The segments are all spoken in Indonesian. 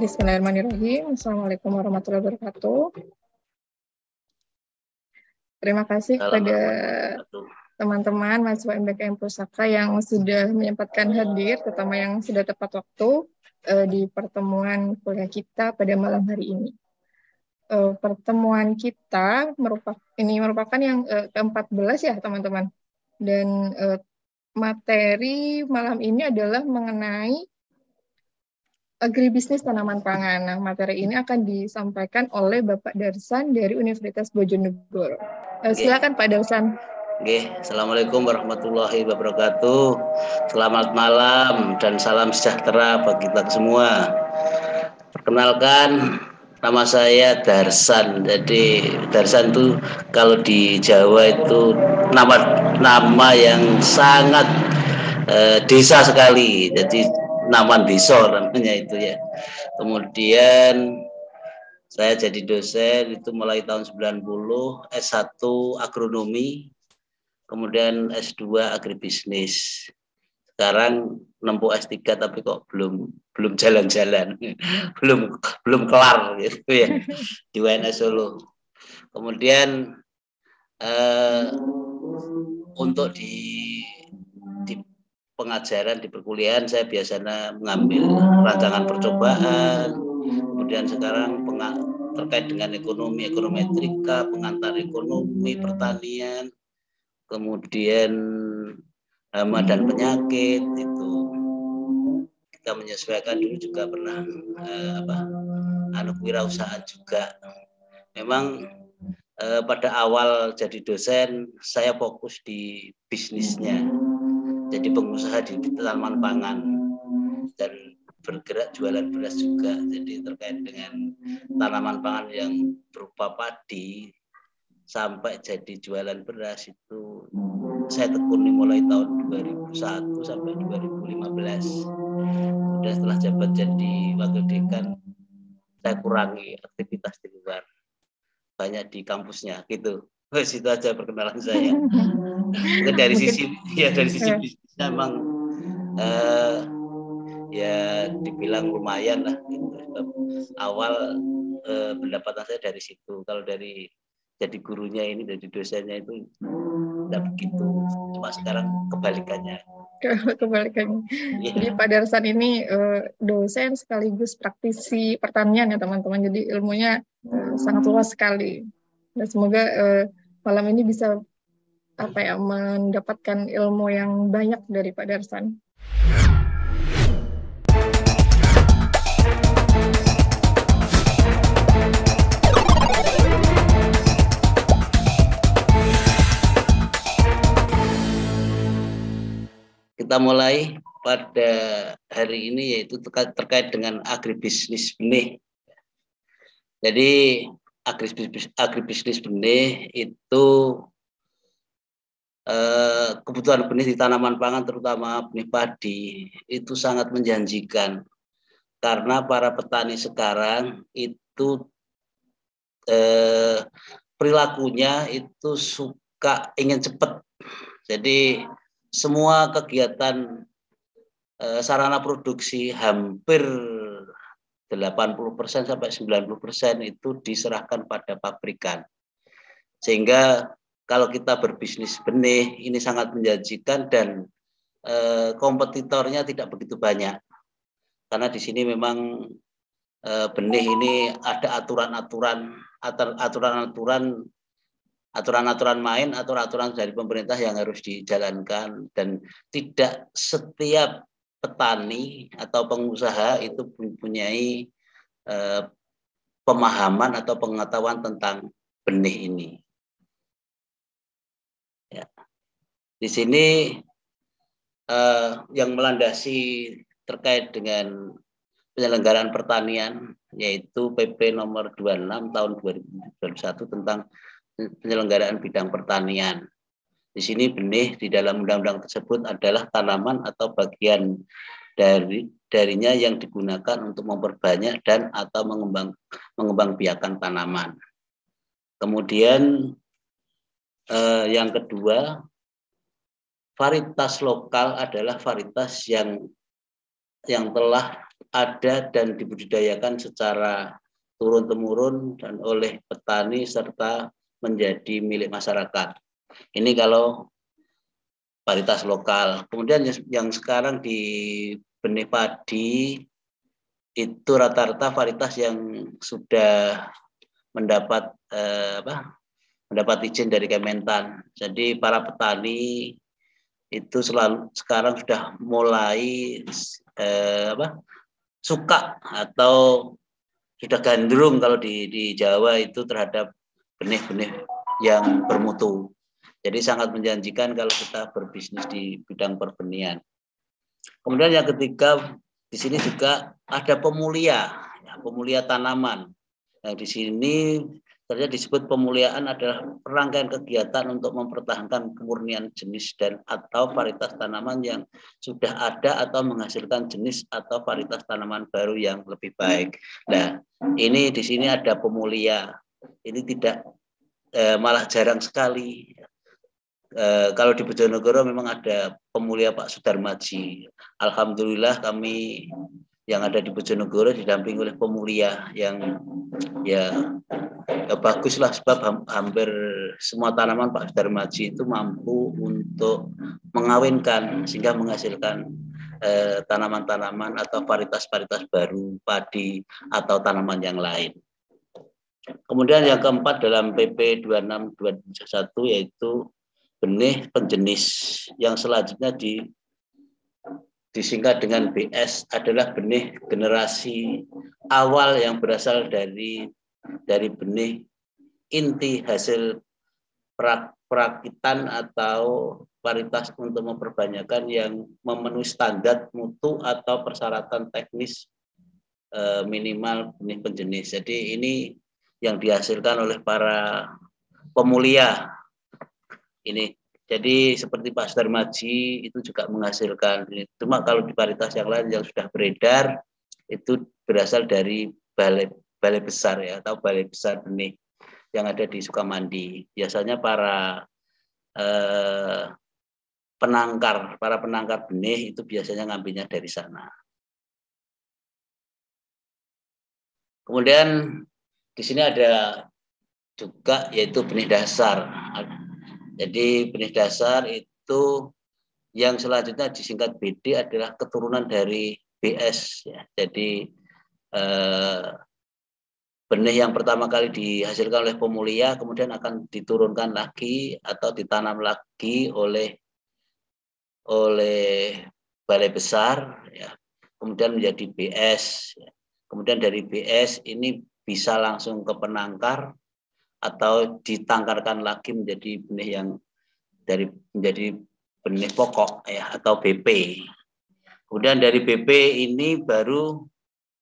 Bismillahirrahmanirrahim. Assalamualaikum warahmatullahi wabarakatuh. Terima kasih kepada teman-teman mahasiswa MBKM Pusaka yang sudah menyempatkan hadir, terutama yang sudah tepat waktu di pertemuan kuliah kita pada malam hari ini. Pertemuan kita merupakan yang ke-14 ya teman-teman. Dan materi malam ini adalah mengenai agribisnis tanaman pangan. Nah, materi ini akan disampaikan oleh Bapak Darsan dari Universitas Bojonegoro. Silakan Pak Darsan. Oke, Assalamualaikum warahmatullahi wabarakatuh. Selamat malam dan salam sejahtera bagi kita semua. Perkenalkan, nama saya Darsan. Jadi Darsan itu kalau di Jawa itu nama yang sangat desa sekali. Jadi nama desa namanya itu ya. Kemudian saya jadi dosen itu mulai tahun 90, S1 agronomi, kemudian S2 agribisnis. Sekarang nempuh S3 tapi kok belum jalan-jalan. belum kelar gitu ya di UNS Solo. Kemudian untuk di pengajaran di perkuliahan saya biasanya mengambil rancangan percobaan. Kemudian sekarang terkait dengan ekonomi ekonometrika, pengantar ekonomi, pertanian, kemudian hama dan penyakit itu kita menyesuaikan dulu juga pernah wirausahaan juga. Memang pada awal jadi dosen saya fokus di bisnisnya, jadi pengusaha di tanaman pangan dan bergerak jualan beras juga. Jadi terkait dengan tanaman pangan yang berupa padi sampai jadi jualan beras itu saya tekuni mulai tahun 2001 sampai 2015. Kemudian setelah jabat jadi wakil dekan saya kurangi aktivitas di luar, banyak di kampusnya gitu. Itu aja perkenalan saya. Dari sisi bisnisnya memang ya dibilang lumayan lah gitu. Awal pendapatan saya dari situ. Kalau dari jadi gurunya ini, dari dosennya itu tidak begitu. Cuma sekarang kebalikannya. Jadi Pak Darsan ini dosen sekaligus praktisi pertanian ya teman-teman. Jadi ilmunya sangat luas sekali. Dan semoga malam ini bisa mendapatkan ilmu yang banyak dari Pak Darsan. Kita mulai pada hari ini yaitu terkait dengan agribisnis benih. Jadi agribisnis benih itu kebutuhan benih di tanaman pangan terutama benih padi itu sangat menjanjikan karena para petani sekarang itu perilakunya itu suka ingin cepat. Jadi semua kegiatan sarana produksi hampir 80% sampai 90% itu diserahkan pada pabrikan. Sehingga kalau kita berbisnis benih ini sangat menjanjikan dan kompetitornya tidak begitu banyak. Karena di sini memang benih ini ada aturan-aturan main, aturan dari pemerintah yang harus dijalankan, dan tidak setiap petani atau pengusaha itu mempunyai pemahaman atau pengetahuan tentang benih ini. Ya. Di sini yang melandasi terkait dengan penyelenggaraan pertanian yaitu PP nomor 26 tahun 2021 tentang penyelenggaraan bidang pertanian. Di sini benih di dalam undang-undang tersebut adalah tanaman atau bagian darinya yang digunakan untuk memperbanyak dan atau mengembangbiakan tanaman. Kemudian yang kedua, varietas lokal adalah varietas yang telah ada dan dibudidayakan secara turun-temurun dan oleh petani serta menjadi milik masyarakat. Ini kalau varietas lokal. Kemudian yang sekarang di benih padi itu rata-rata varietas yang sudah mendapat mendapat izin dari Kementan. Jadi para petani itu sekarang sudah mulai suka atau sudah gandrung kalau di Jawa itu terhadap benih-benih yang bermutu. Jadi sangat menjanjikan kalau kita berbisnis di bidang perbenihan. Kemudian yang ketiga, di sini juga ada pemulia tanaman. Nah, di sini ternyata disebut pemuliaan adalah rangkaian kegiatan untuk mempertahankan kemurnian jenis dan atau varietas tanaman yang sudah ada atau menghasilkan jenis atau varietas tanaman baru yang lebih baik. Nah, ini di sini ada pemulia. Ini tidak malah jarang sekali. Kalau di Bojonegoro memang ada pemulia Pak Sudarmaji. Alhamdulillah kami yang ada di Bojonegoro didampingi oleh pemulia yang ya baguslah, sebab hampir semua tanaman Pak Sudarmaji itu mampu untuk mengawinkan sehingga menghasilkan tanaman-tanaman atau varietas-varietas baru padi atau tanaman yang lain. Kemudian yang keempat dalam PP 26/2021 yaitu benih penjenis, yang selanjutnya disingkat dengan BS adalah benih generasi awal yang berasal dari benih inti hasil perakitan atau varietas untuk memperbanyakkan yang memenuhi standar mutu atau persyaratan teknis minimal benih penjenis. Jadi ini yang dihasilkan oleh para pemulia. Ini jadi seperti Pak Sudarmaji itu juga menghasilkan. Cuma kalau di varietas yang lain yang sudah beredar itu berasal dari balai besar ya, atau balai besar benih yang ada di Sukamandi. Biasanya para penangkar benih itu biasanya ngambilnya dari sana. Kemudian di sini ada juga yaitu benih dasar. Jadi benih dasar itu yang selanjutnya disingkat BD adalah keturunan dari BS. Ya. Jadi benih yang pertama kali dihasilkan oleh pemulia kemudian akan diturunkan lagi atau ditanam lagi oleh balai besar, ya. Kemudian menjadi BS. Ya. Kemudian dari BS ini bisa langsung ke penangkar atau ditangkarkan lagi menjadi benih yang menjadi benih pokok ya, atau BP. Kemudian dari BP ini baru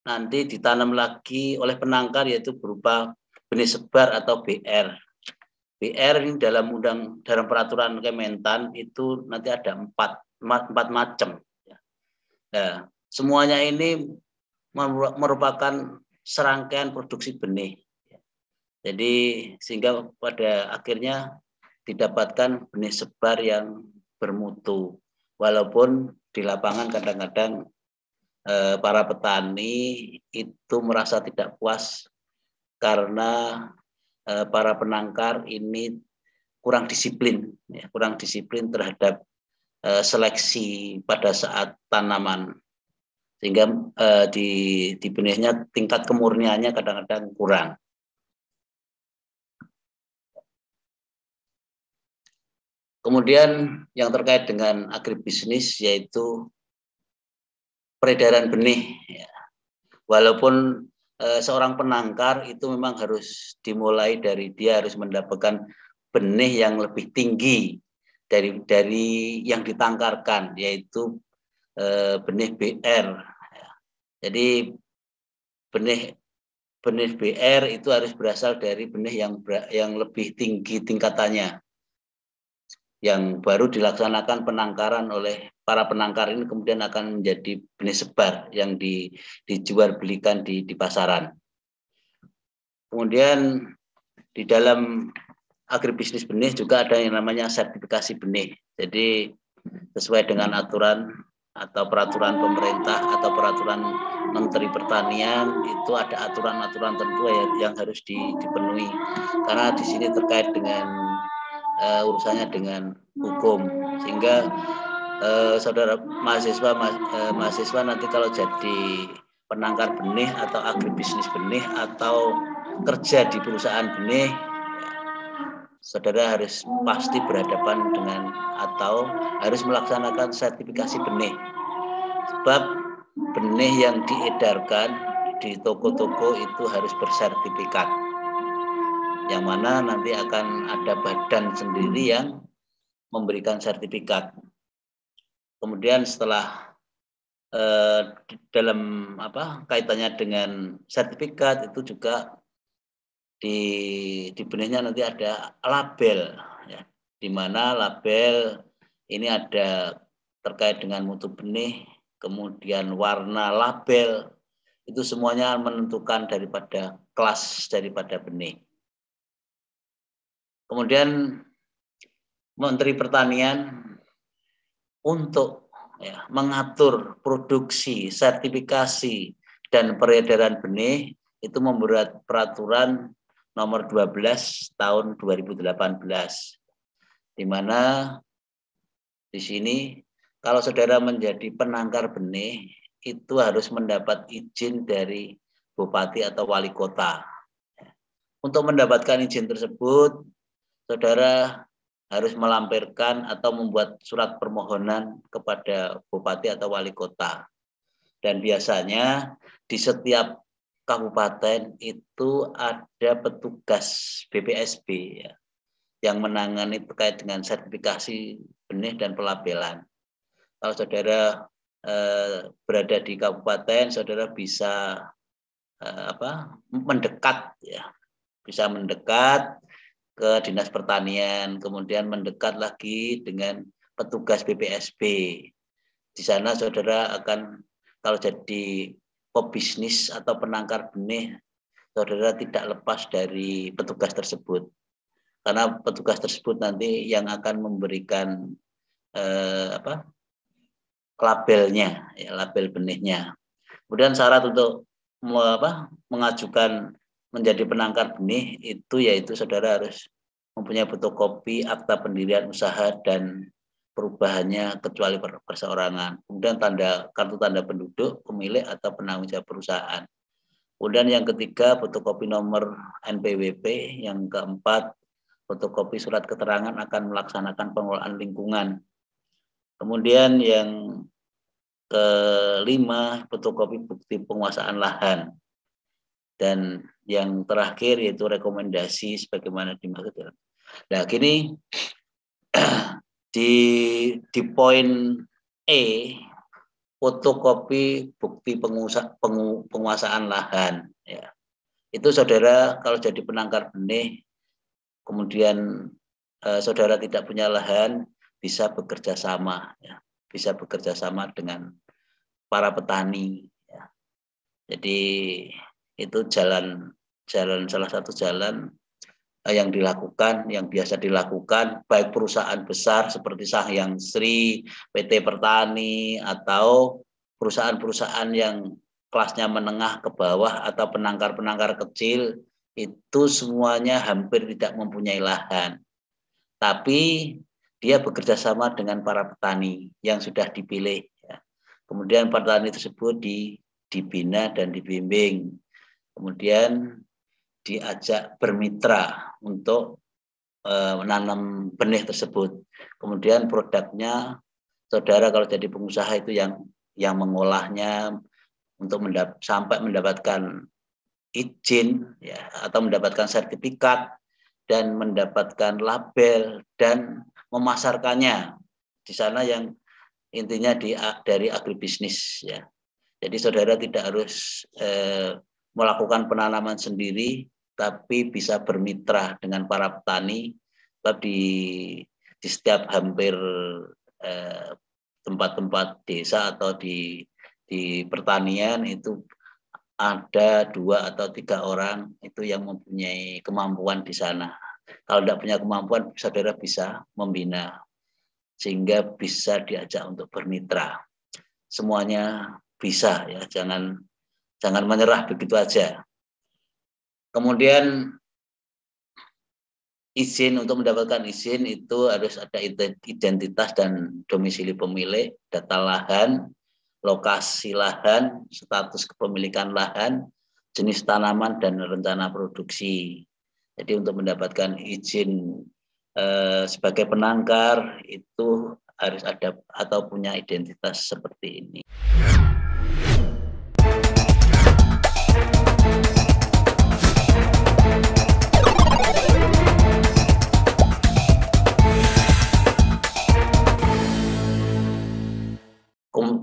nanti ditanam lagi oleh penangkar yaitu berupa benih sebar atau BR. BR ini dalam peraturan Kementan itu nanti ada empat macam. Nah, semuanya ini merupakan serangkaian produksi benih. Jadi sehingga pada akhirnya didapatkan benih sebar yang bermutu. Walaupun di lapangan kadang-kadang para petani itu merasa tidak puas karena para penangkar ini kurang disiplin terhadap seleksi pada saat tanaman, sehingga di benihnya tingkat kemurniannya kadang-kadang kurang. Kemudian yang terkait dengan agribisnis yaitu peredaran benih. Walaupun seorang penangkar itu memang harus dimulai dari dia harus mendapatkan benih yang lebih tinggi dari yang ditangkarkan, yaitu benih BR. Jadi benih BR itu harus berasal dari benih yang lebih tinggi tingkatannya, yang baru dilaksanakan penangkaran oleh para penangkar ini kemudian akan menjadi benih sebar yang dijual belikan di pasaran. Kemudian di dalam agribisnis benih juga ada yang namanya sertifikasi benih. Jadi sesuai dengan aturan atau peraturan pemerintah atau peraturan Menteri Pertanian, itu ada aturan-aturan tertentu yang harus dipenuhi, karena di sini terkait dengan urusannya dengan hukum, sehingga saudara mahasiswa nanti kalau jadi penangkar benih atau agribisnis benih atau kerja di perusahaan benih, saudara harus pasti berhadapan dengan atau harus melaksanakan sertifikasi benih. Sebab benih yang diedarkan di toko-toko itu harus bersertifikat, yang mana nanti akan ada badan sendiri yang memberikan sertifikat. Kemudian setelah dalam kaitannya dengan sertifikat itu juga di benihnya nanti ada label, ya, di mana label ini ada terkait dengan mutu benih, kemudian warna label, itu semuanya menentukan daripada kelas daripada benih. Kemudian Menteri Pertanian untuk mengatur produksi, sertifikasi, dan peredaran benih itu membuat peraturan nomor 12 tahun 2018, di mana di sini kalau saudara menjadi penangkar benih itu harus mendapat izin dari bupati atau wali kota. Untuk mendapatkan izin tersebut, saudara harus melampirkan atau membuat surat permohonan kepada bupati atau wali kota. Dan biasanya di setiap kabupaten itu ada petugas BPSB ya, yang menangani terkait dengan sertifikasi benih dan pelabelan. Kalau saudara berada di kabupaten, saudara bisa mendekat ya, bisa mendekat ke Dinas Pertanian, kemudian mendekat lagi dengan petugas BPSB. Di sana saudara akan, kalau jadi pebisnis atau penangkar benih, saudara tidak lepas dari petugas tersebut, karena petugas tersebut nanti yang akan memberikan labelnya, ya, label benihnya. Kemudian syarat untuk mengajukan menjadi penangkar benih itu yaitu saudara harus mempunyai fotokopi akta pendirian usaha dan perubahannya kecuali perseorangan. Kemudian kartu tanda penduduk pemilik atau penanggung jawab perusahaan. Kemudian yang ketiga fotokopi nomor NPWP. Yang keempat fotokopi surat keterangan akan melaksanakan pengelolaan lingkungan. Kemudian yang kelima fotokopi bukti penguasaan lahan. Dan yang terakhir yaitu rekomendasi sebagaimana dimaksud. Nah, gini di poin E, fotokopi bukti penguasaan lahan ya. Itu saudara kalau jadi penangkar benih kemudian saudara tidak punya lahan, bisa bekerja sama ya. Bisa bekerja sama dengan para petani ya. Jadi itu salah satu jalan yang dilakukan, yang biasa dilakukan baik perusahaan besar seperti Sahyang Sri, PT Pertani, atau perusahaan-perusahaan yang kelasnya menengah ke bawah atau penangkar-penangkar kecil, itu semuanya hampir tidak mempunyai lahan. Tapi dia bekerja sama dengan para petani yang sudah dipilih. Ya. Kemudian petani tersebut dibina dan dibimbing. Kemudian diajak bermitra untuk menanam benih tersebut. Kemudian produknya saudara kalau jadi pengusaha itu yang mengolahnya untuk sampai mendapatkan izin ya, atau mendapatkan sertifikat dan mendapatkan label dan memasarkannya. Di sana yang intinya dari agribisnis ya. Jadi saudara tidak harus melakukan penanaman sendiri, tapi bisa bermitra dengan para petani. Sebab di setiap hampir tempat-tempat desa atau di pertanian itu ada 2 atau 3 orang itu yang mempunyai kemampuan di sana. Kalau tidak punya kemampuan, saudara bisa membina sehingga bisa diajak untuk bermitra. semuanya bisa ya, jangan menyerah begitu aja. Kemudian izin, untuk mendapatkan izin itu harus ada identitas dan domisili pemilik, data lahan, lokasi lahan, status kepemilikan lahan, jenis tanaman, dan rencana produksi. Jadi untuk mendapatkan izin sebagai penangkar itu harus ada atau punya identitas seperti ini.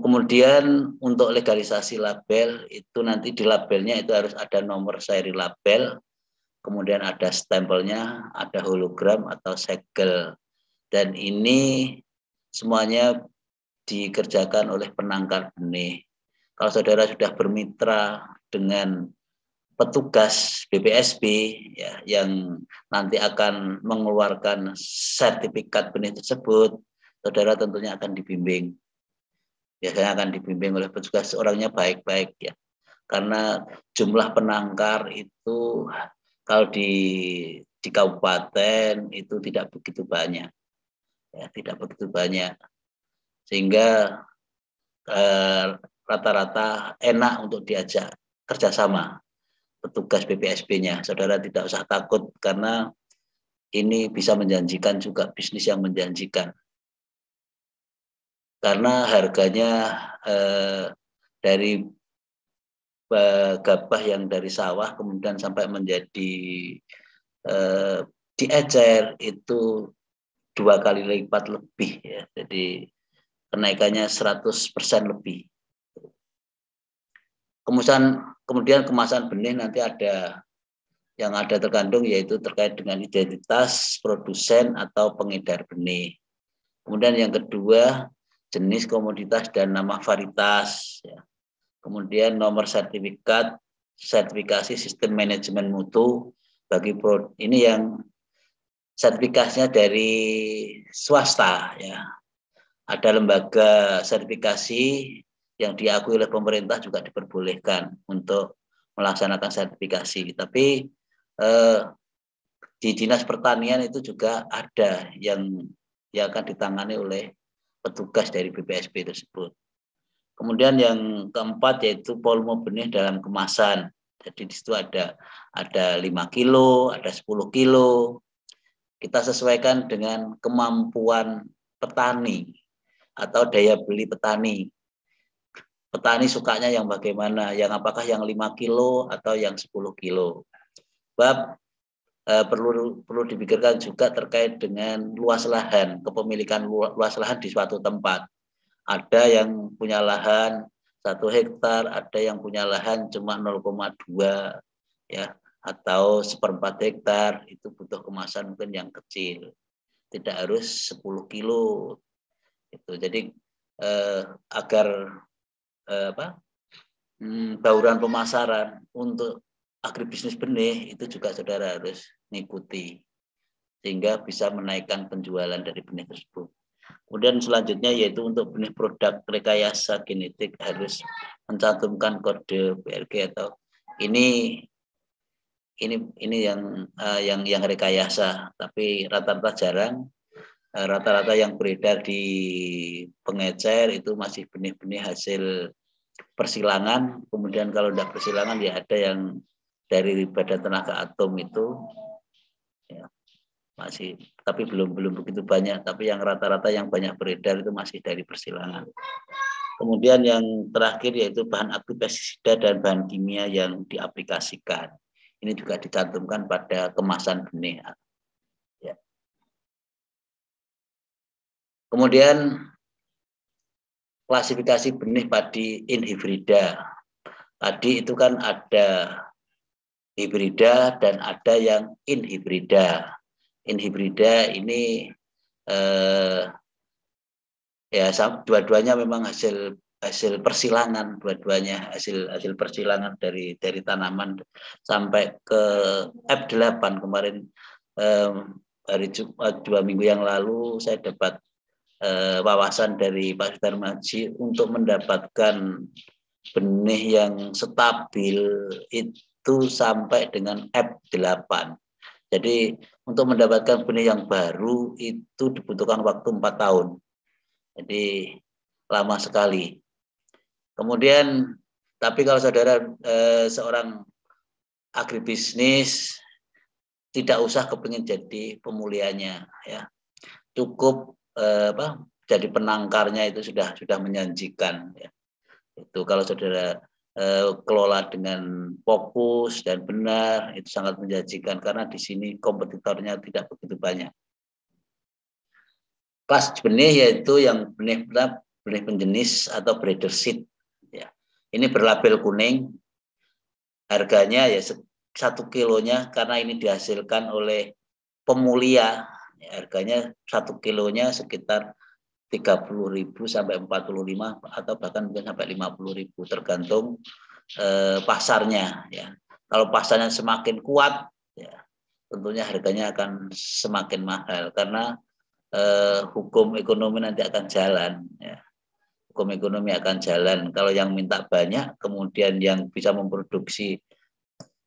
Kemudian untuk legalisasi label itu nanti di labelnya itu harus ada nomor seri label, kemudian ada stempelnya, ada hologram atau segel, dan ini semuanya dikerjakan oleh penangkar benih. Kalau saudara sudah bermitra dengan petugas BPSB ya, yang nanti akan mengeluarkan sertifikat benih tersebut, saudara tentunya akan dibimbing. Biasanya akan dibimbing oleh petugas, orangnya baik-baik ya. Karena jumlah penangkar itu kalau di kabupaten itu tidak begitu banyak. Ya, tidak begitu banyak. Sehingga rata-rata enak untuk diajak kerjasama petugas BPSB-nya. Saudara tidak usah takut karena ini bisa menjanjikan juga, bisnis yang menjanjikan. Karena harganya dari gabah yang dari sawah kemudian sampai menjadi diecer itu 2 kali lipat lebih ya. Jadi kenaikannya 100% lebih. Kemudian kemasan benih nanti ada yang ada terkandung yaitu terkait dengan identitas produsen atau pengedar benih. Kemudian yang kedua, jenis komoditas dan nama varietas. Ya. Kemudian nomor sertifikasi sistem manajemen mutu bagi ini yang sertifikasinya dari swasta. Ya. Ada lembaga sertifikasi yang diakui oleh pemerintah juga diperbolehkan untuk melaksanakan sertifikasi. Tapi di Dinas Pertanian itu juga ada yang akan ditangani oleh petugas dari BPSB tersebut. Kemudian yang keempat yaitu volume benih dalam kemasan. Jadi di situ ada 5 kilo, ada 10 kilo. Kita sesuaikan dengan kemampuan petani atau daya beli petani. Petani sukanya yang bagaimana? Yang apakah yang 5 kilo atau yang 10 kilo? Sebab perlu dipikirkan juga terkait dengan luas lahan, kepemilikan luas lahan di suatu tempat. Ada yang punya lahan 1 hektar, ada yang punya lahan cuma 0,2 ya, atau 1/4 hektar, itu butuh kemasan mungkin yang kecil. Tidak harus 10 kilo. Itu. Jadi agar bauran pemasaran untuk agribisnis benih itu juga saudara harus mengikuti sehingga bisa menaikkan penjualan dari benih tersebut. Kemudian selanjutnya yaitu untuk benih produk rekayasa genetik harus mencantumkan kode BRG atau ini yang rekayasa, tapi rata-rata jarang. Rata-rata yang beredar di pengecer itu masih benih-benih hasil persilangan. Kemudian kalau tidak persilangan ya ada yang dari Badan Tenaga Atom itu ya, masih, tapi belum begitu banyak. Tapi yang rata-rata yang banyak beredar itu masih dari persilangan. Kemudian yang terakhir yaitu bahan aktif pestisida dan bahan kimia yang diaplikasikan. Ini juga dicantumkan pada kemasan benih. Ya. Kemudian klasifikasi benih padi in hibrida. Tadi itu kan ada hibrida dan ada yang in hibrida. In hibrida ini ya dua-duanya memang hasil persilangan, dua-duanya hasil persilangan dari tanaman sampai ke F8 kemarin hari Jumat 2 minggu yang lalu saya dapat wawasan dari Pak Sudarmaji untuk mendapatkan benih yang stabil itu sampai dengan F8. Jadi untuk mendapatkan benih yang baru itu dibutuhkan waktu 4 tahun. Jadi lama sekali. Kemudian, tapi kalau saudara seorang agribisnis tidak usah kepingin jadi pemulianya, ya. Cukup jadi penangkarnya itu sudah menjanjikan, ya. Itu kalau saudara kelola dengan fokus dan benar, itu sangat menjanjikan karena di sini kompetitornya tidak begitu banyak. Kelas benih yaitu yang benih penjenis atau breeder seed, ya. Ini berlabel kuning, harganya ya 1 kilonya karena ini dihasilkan oleh pemulia, ya, harganya 1 kilonya sekitar 30.000 sampai 45 atau bahkan mungkin sampai 50.000 tergantung pasarnya, ya. Kalau pasarnya semakin kuat, ya, tentunya harganya akan semakin mahal karena hukum ekonomi nanti akan jalan, ya. Hukum ekonomi akan jalan. Kalau yang minta banyak, kemudian yang bisa memproduksi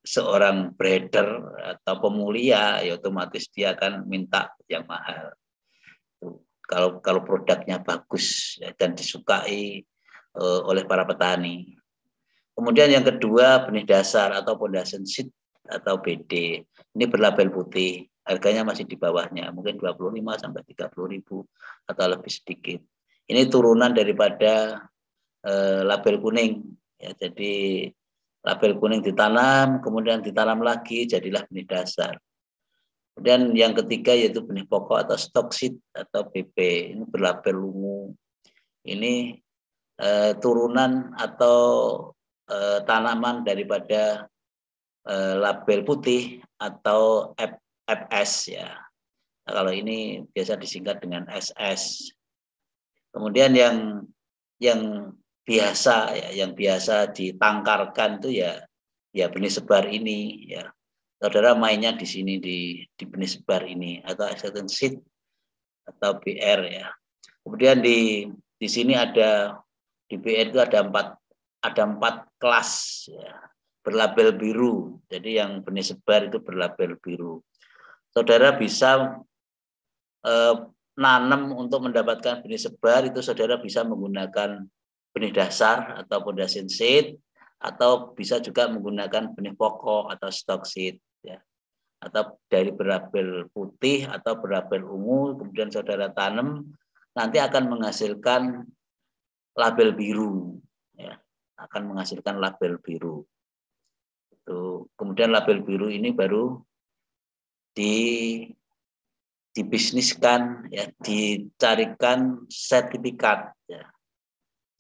seorang breeder atau pemulia, ya otomatis dia akan minta yang mahal. Kalau produknya bagus, ya, dan disukai oleh para petani. Kemudian yang kedua, benih dasar atau foundation seed atau BD. Ini berlabel putih, harganya masih di bawahnya, mungkin 25 sampai 30.000 atau lebih sedikit. Ini turunan daripada label kuning, ya. Jadi label kuning ditanam, kemudian ditanam lagi, jadilah benih dasar. Kemudian yang ketiga yaitu benih pokok atau stock seed atau BP. Ini berlabel ungu. Ini turunan atau tanaman daripada label putih atau FS, ya. Nah, kalau ini biasa disingkat dengan SS. Kemudian yang biasa, ya, yang biasa ditangkarkan itu ya benih sebar ini, ya. Saudara mainnya di sini di benih sebar ini atau extension seed atau BR, ya. Kemudian di sini ada di BR itu ada empat kelas, ya, berlabel biru. Jadi yang benih sebar itu berlabel biru. Saudara bisa nanam untuk mendapatkan benih sebar itu saudara bisa menggunakan benih dasar atau foundation seed atau bisa juga menggunakan benih pokok atau stock seed, ya. Atau dari berlabel putih atau berlabel ungu, kemudian saudara tanam, nanti akan menghasilkan label biru, ya. Akan menghasilkan label biru. Itu. Kemudian label biru ini baru dibisniskan, ya, dicarikan sertifikat, ya.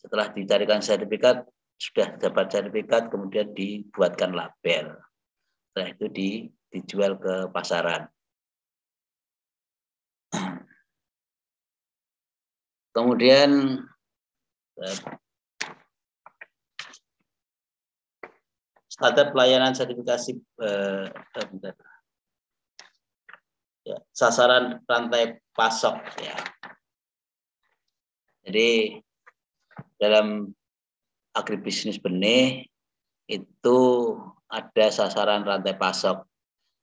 Setelah dicarikan sertifikat, sudah dapat sertifikat, kemudian dibuatkan label. Setelah itu dijual ke pasaran. Kemudian standar pelayanan sertifikasi ya, sasaran rantai pasok, ya. Jadi dalam agribisnis benih itu ada sasaran rantai pasok,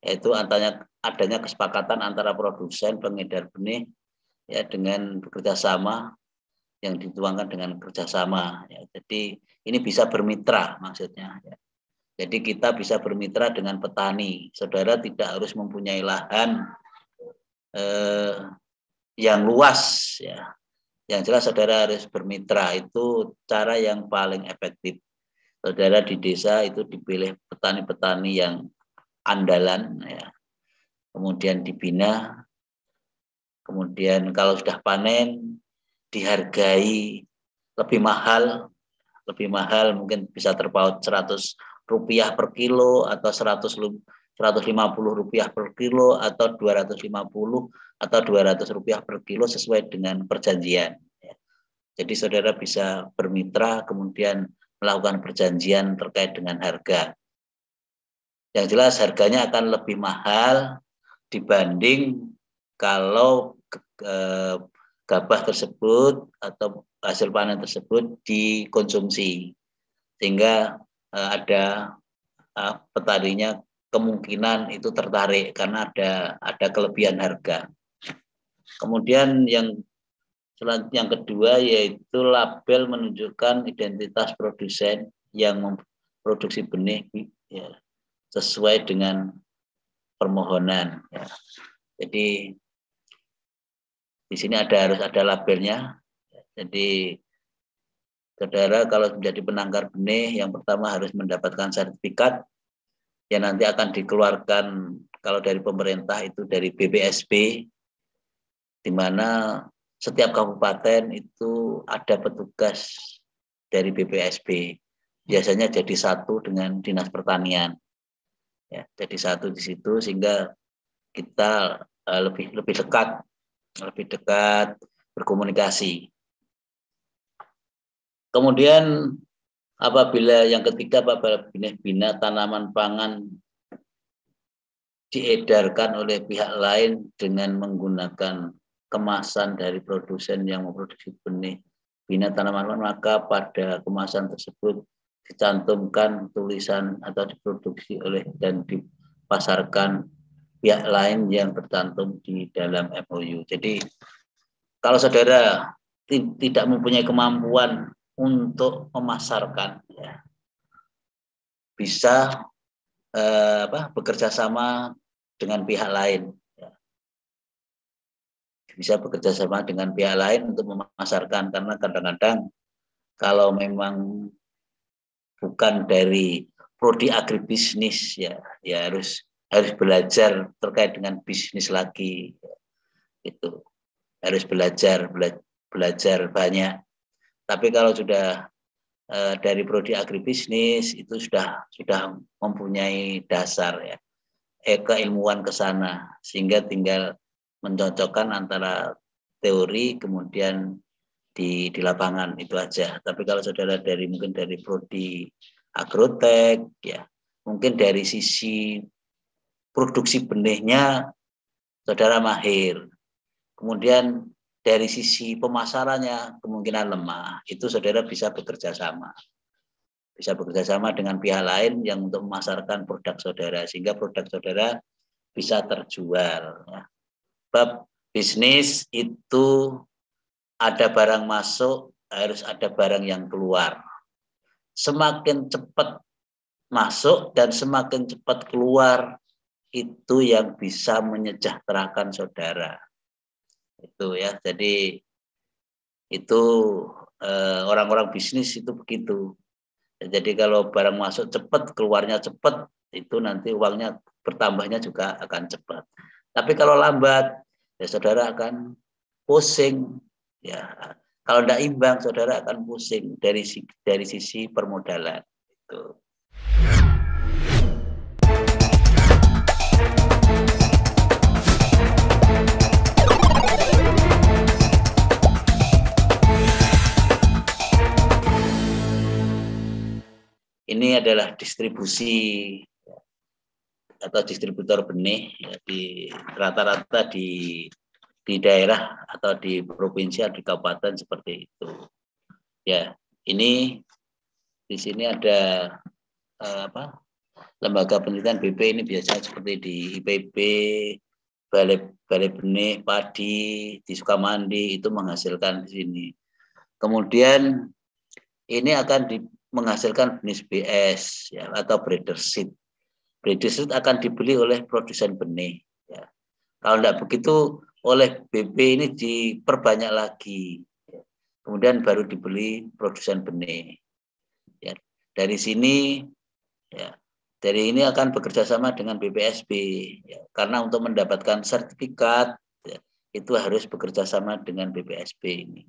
yaitu adanya kesepakatan antara produsen pengedar benih, ya, dengan bekerja sama yang dituangkan dengan kerjasama, ya. Jadi ini bisa bermitra maksudnya, ya. Jadi kita bisa bermitra dengan petani. Saudara tidak harus mempunyai lahan yang luas, ya. Yang jelas saudara harus bermitra, itu cara yang paling efektif. Saudara di desa itu dipilih petani-petani yang andalan, ya. Kemudian dibina, kemudian kalau sudah panen dihargai lebih mahal mungkin bisa terpaut 100 rupiah per kilo atau 150 rupiah per kilo atau 250 atau 200 rupiah per kilo sesuai dengan perjanjian, ya. Jadi saudara bisa bermitra kemudian melakukan perjanjian terkait dengan harga. Yang jelas harganya akan lebih mahal dibanding kalau gabah tersebut atau hasil panen tersebut dikonsumsi, sehingga ada petaninya kemungkinan itu tertarik karena ada kelebihan harga. Kemudian yang kedua yaitu label menunjukkan identitas produsen yang memproduksi benih ya, sesuai dengan permohonan. Ya. Jadi di sini harus ada labelnya. Jadi saudara kalau menjadi penangkar benih, yang pertama harus mendapatkan sertifikat yang nanti akan dikeluarkan kalau dari pemerintah itu dari BPSB, di mana setiap kabupaten itu ada petugas dari BPSB. Biasanya jadi satu dengan Dinas Pertanian. Ya, jadi satu di situ sehingga kita lebih dekat berkomunikasi. Kemudian apabila yang ketiga, apabila benih tanaman pangan diedarkan oleh pihak lain dengan menggunakan kemasan dari produsen yang memproduksi benih tanaman pangan, maka pada kemasan tersebut dicantumkan tulisan atau diproduksi oleh dan dipasarkan pihak lain yang tercantum di dalam MOU. Jadi kalau saudara tidak mempunyai kemampuan untuk memasarkan, ya, bisa bekerja sama dengan pihak lain. Ya. Bisa bekerja sama dengan pihak lain untuk memasarkan, karena kadang-kadang kalau memang bukan dari prodi agribisnis, ya harus belajar terkait dengan bisnis lagi. Itu harus belajar banyak. Tapi kalau sudah dari prodi agribisnis itu sudah mempunyai dasar, ya, keilmuan ke sana, sehingga tinggal mencocokkan antara teori kemudian di lapangan, itu aja. Tapi kalau saudara mungkin dari prodi agrotek, ya mungkin dari sisi produksi benihnya saudara mahir, kemudian dari sisi pemasarannya kemungkinan lemah, itu saudara bisa bekerja sama dengan pihak lain yang untuk memasarkan produk saudara, sehingga produk saudara bisa terjual. Bab bisnis itu ada barang masuk, harus ada barang yang keluar. Semakin cepat masuk dan semakin cepat keluar, itu yang bisa menyejahterakan saudara. Itu ya, jadi itu orang-orang bisnis itu begitu. Jadi kalau barang masuk cepat, keluarnya cepat, itu nanti uangnya bertambahnya juga akan cepat. Tapi kalau lambat, ya saudara akan pusing. Ya, kalau tidak imbang, saudara akan pusing dari sisi permodalan. Itu. Ini adalah distribusi atau distributor benih, ya, di rata-rata di daerah atau di provinsi atau di kabupaten seperti itu. Ya, ini di sini ada lembaga penelitian BP, ini biasanya seperti di IPB, balai benih padi di Sukamandi, itu menghasilkan di sini. Kemudian ini akan menghasilkan benih BS, ya, atau breeder seed. Breeder seed akan dibeli oleh produsen benih. Ya. Kalau tidak begitu, oleh BP ini diperbanyak lagi. Ya. Kemudian baru dibeli produsen benih. Ya. Dari sini, ya, dari ini akan bekerja sama dengan BPSB. Ya. Karena untuk mendapatkan sertifikat, ya, itu harus bekerja sama dengan BPSB ini.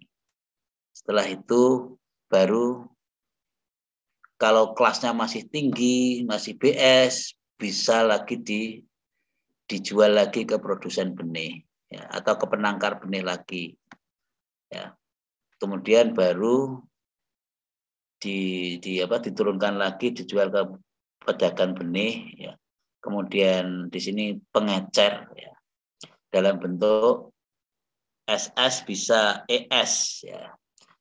Setelah itu, baru kalau kelasnya masih tinggi, masih BS, bisa lagi dijual lagi ke produsen benih, ya, atau ke penangkar benih lagi. Ya. Kemudian baru diturunkan lagi, dijual ke pedagang benih. Ya. Kemudian di sini pengecer, ya, dalam bentuk SS bisa ES ya.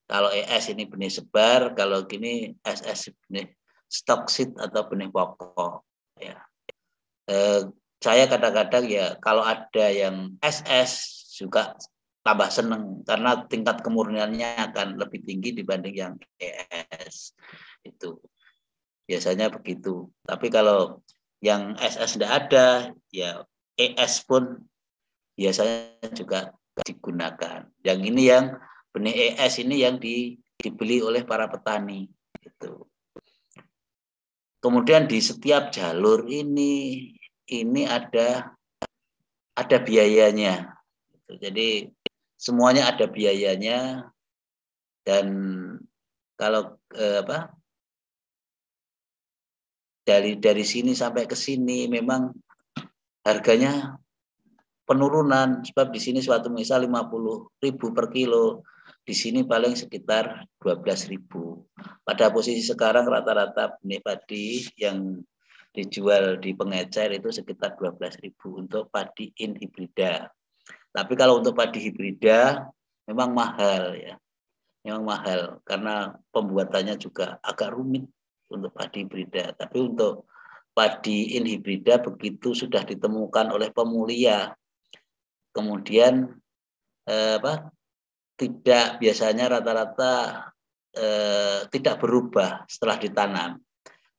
Kalau ES ini benih sebar, kalau gini SS benih stock seed atau benih pokok ya. Saya kadang-kadang ya kalau ada yang SS juga tambah seneng karena tingkat kemurniannya akan lebih tinggi dibanding yang ES. Itu biasanya begitu. Tapi kalau yang SS tidak ada, ya ES pun biasanya juga digunakan. Yang ini yang benih ES ini yang dibeli oleh para petani. Gitu. Kemudian di setiap jalur ini ada biayanya. Jadi semuanya ada biayanya dan kalau dari sini sampai ke sini memang harganya penurunan sebab di sini suatu misal 50.000 per kilo, di sini paling sekitar 12.000. Pada posisi sekarang rata-rata benih padi yang dijual di pengecer itu sekitar 12.000 untuk padi in hibrida. Tapi kalau untuk padi hibrida memang mahal ya. Memang mahal karena pembuatannya juga agak rumit untuk padi hibrida. Tapi untuk padi in hibrida begitu sudah ditemukan oleh pemulia, kemudian tidak biasanya rata-rata tidak berubah setelah ditanam.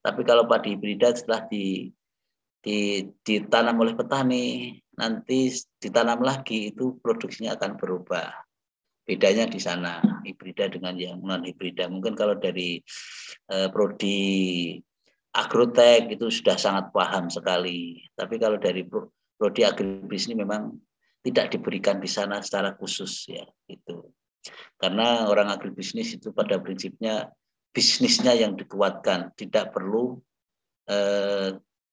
Tapi kalau padi hibrida setelah ditanam oleh petani, nanti ditanam lagi itu produksinya akan berubah. Bedanya di sana hibrida dengan yang non hibrida. Mungkin kalau dari prodi agrotek itu sudah sangat paham sekali. Tapi kalau dari prodi agribisnis memang tidak diberikan di sana secara khusus ya itu. Karena orang agribisnis itu pada prinsipnya bisnisnya yang dikuatkan, tidak perlu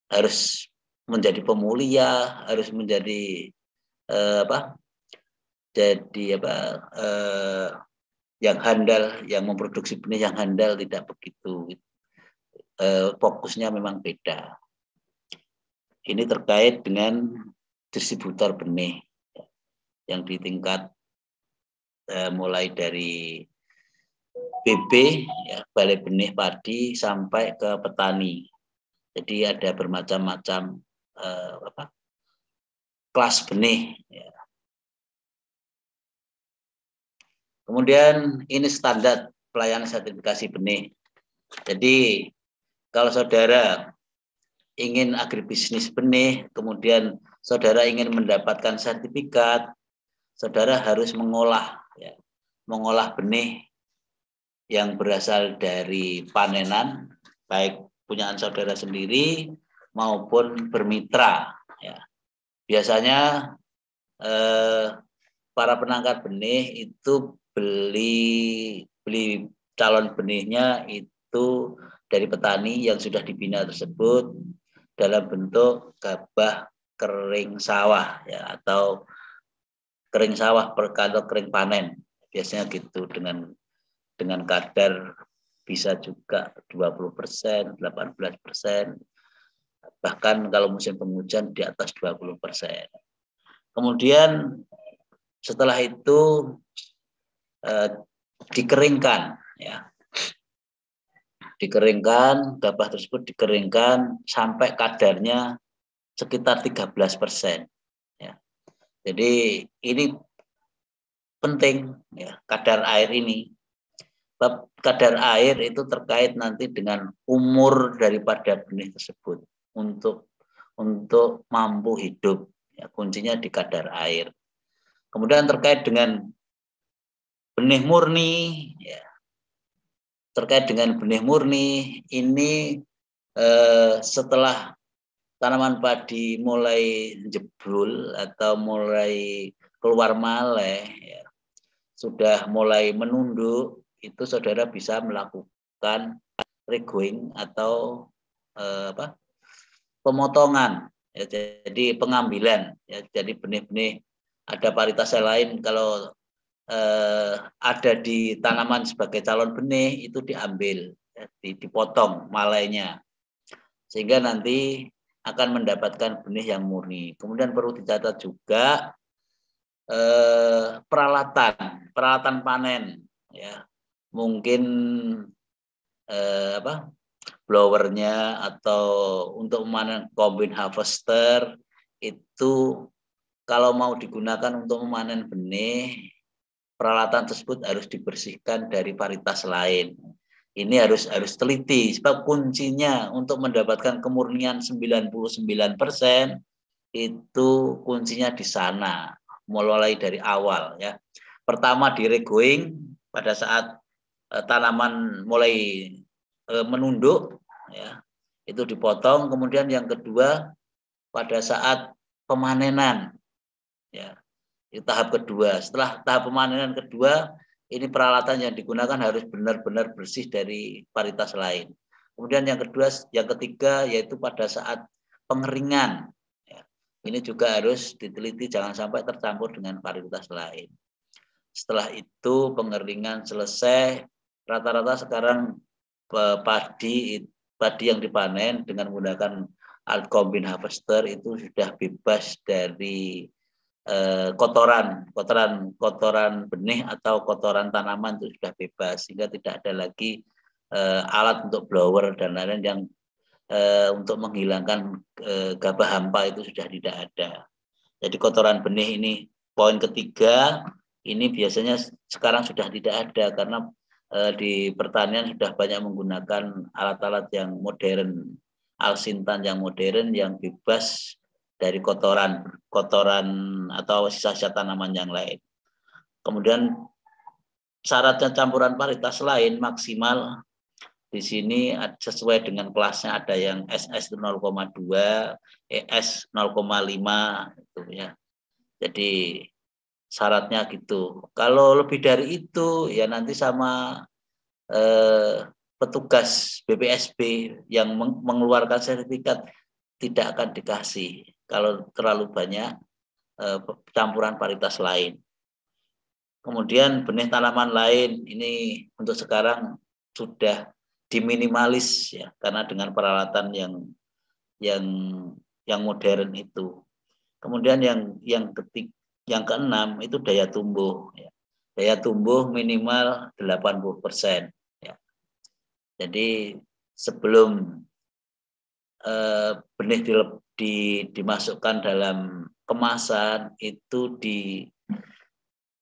harus menjadi pemulia, harus menjadi yang handal, yang memproduksi benih yang handal, tidak begitu. Fokusnya memang beda. Ini terkait dengan distributor benih yang di tingkat mulai dari BB, ya, Balai Benih Padi, sampai ke petani. Jadi ada bermacam-macam kelas benih. Ya. Kemudian ini standar pelayanan sertifikasi benih. Jadi kalau saudara ingin agribisnis benih, kemudian saudara ingin mendapatkan sertifikat, saudara harus mengolah benih yang berasal dari panenan, baik punyaan saudara sendiri maupun bermitra. Ya. Biasanya para penangkar benih itu beli calon benihnya itu dari petani yang sudah dibina tersebut dalam bentuk gabah kering sawah ya, atau kering sawah atau kering panen. Biasanya gitu dengan kadar bisa juga 20%, 18%, bahkan kalau musim penghujan di atas 20%. Kemudian setelah itu dikeringkan, ya, dikeringkan, gabah tersebut dikeringkan sampai kadarnya sekitar 13%. Ya. Jadi ini penting, ya, kadar air ini. Kadar air itu terkait nanti dengan umur daripada benih tersebut untuk mampu hidup. Ya, kuncinya di kadar air. Kemudian terkait dengan benih murni, ya, terkait dengan benih murni ini setelah tanaman padi mulai jebul atau mulai keluar maleh, ya, sudah mulai menunduk, itu saudara bisa melakukan regrowing atau pemotongan, ya, jadi pengambilan, ya, jadi benih-benih ada varietas lain kalau ada di tanaman sebagai calon benih itu diambil, ya, dipotong malainya sehingga nanti akan mendapatkan benih yang murni. Kemudian perlu dicatat juga peralatan panen, ya mungkin blowernya atau untuk memanen combine harvester itu kalau mau digunakan untuk memanen benih, peralatan tersebut harus dibersihkan dari varietas lain. Ini harus teliti, sebab kuncinya untuk mendapatkan kemurnian 99% itu kuncinya di sana, mulai dari awal ya. Pertama di regrowing pada saat tanaman mulai menunduk ya, itu dipotong. Kemudian yang kedua pada saat pemanenan ya, itu tahap kedua. Setelah tahap pemanenan kedua, ini peralatan yang digunakan harus benar-benar bersih dari varietas lain. Kemudian yang ketiga yaitu pada saat pengeringan ya, ini juga harus diteliti jangan sampai tercampur dengan varietas lain. Setelah itu pengeringan selesai, rata-rata sekarang padi yang dipanen dengan menggunakan alat combine harvester itu sudah bebas dari kotoran benih atau kotoran tanaman, itu sudah bebas, sehingga tidak ada lagi alat untuk blower dan lain-lain yang untuk menghilangkan gabah hampa itu sudah tidak ada. Jadi kotoran benih ini poin ketiga, ini biasanya sekarang sudah tidak ada karena di pertanian sudah banyak menggunakan alat-alat yang modern, alsintan yang modern yang bebas dari kotoran atau sisa-sisa tanaman yang lain. Kemudian syaratnya campuran varietas lain maksimal di sini sesuai dengan kelasnya, ada yang SS 0,2, ES 0,5 itu ya. Jadi syaratnya gitu. Kalau lebih dari itu ya nanti sama petugas BPSB yang mengeluarkan sertifikat tidak akan dikasih kalau terlalu banyak campuran varietas lain. Kemudian benih tanaman lain ini untuk sekarang sudah diminimalis ya, karena dengan peralatan yang modern itu. Kemudian yang keenam itu daya tumbuh ya. Daya tumbuh minimal 80% ya. Jadi sebelum benih dimasukkan dalam kemasan itu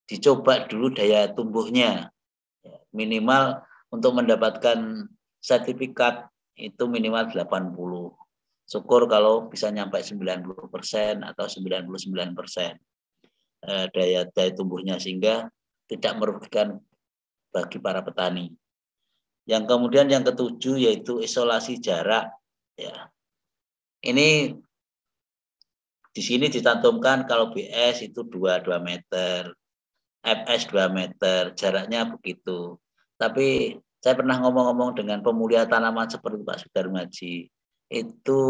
dicoba dulu daya tumbuhnya ya. Minimal untuk mendapatkan sertifikat itu minimal 80. Syukur kalau bisa nyampe 90% atau 99% daya tumbuhnya, sehingga tidak merugikan bagi para petani. Yang kemudian yang ketujuh yaitu isolasi jarak ya. Ini di sini dicantumkan kalau BS itu 2 meter, FS 2 meter, jaraknya begitu. Tapi saya pernah ngomong-ngomong dengan pemulia tanaman seperti Pak Sudarmaji, itu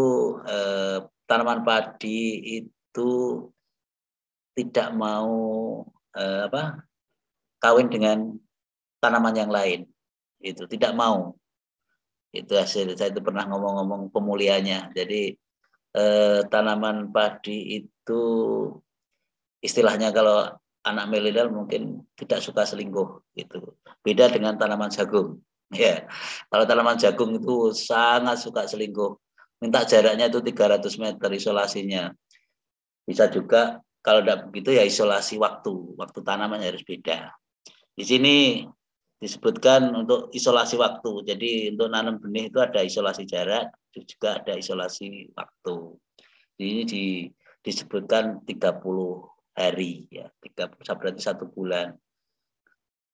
tanaman padi itu tidak mau kawin dengan tanaman yang lain, itu tidak mau. Itu hasil saya itu pernah ngomong-ngomong pemulianya. Jadi tanaman padi itu istilahnya kalau anak milenial mungkin tidak suka selingkuh gitu. Beda dengan tanaman jagung. Ya, kalau tanaman jagung itu sangat suka selingkuh. Minta jaraknya itu 300 meter isolasinya. Bisa juga kalau tidak begitu ya isolasi waktu tanamannya harus beda. Di sini disebutkan untuk isolasi waktu. Jadi untuk nanam benih itu ada isolasi jarak, juga ada isolasi waktu. Ini disebutkan 30 hari ya, 30 berarti 1 bulan.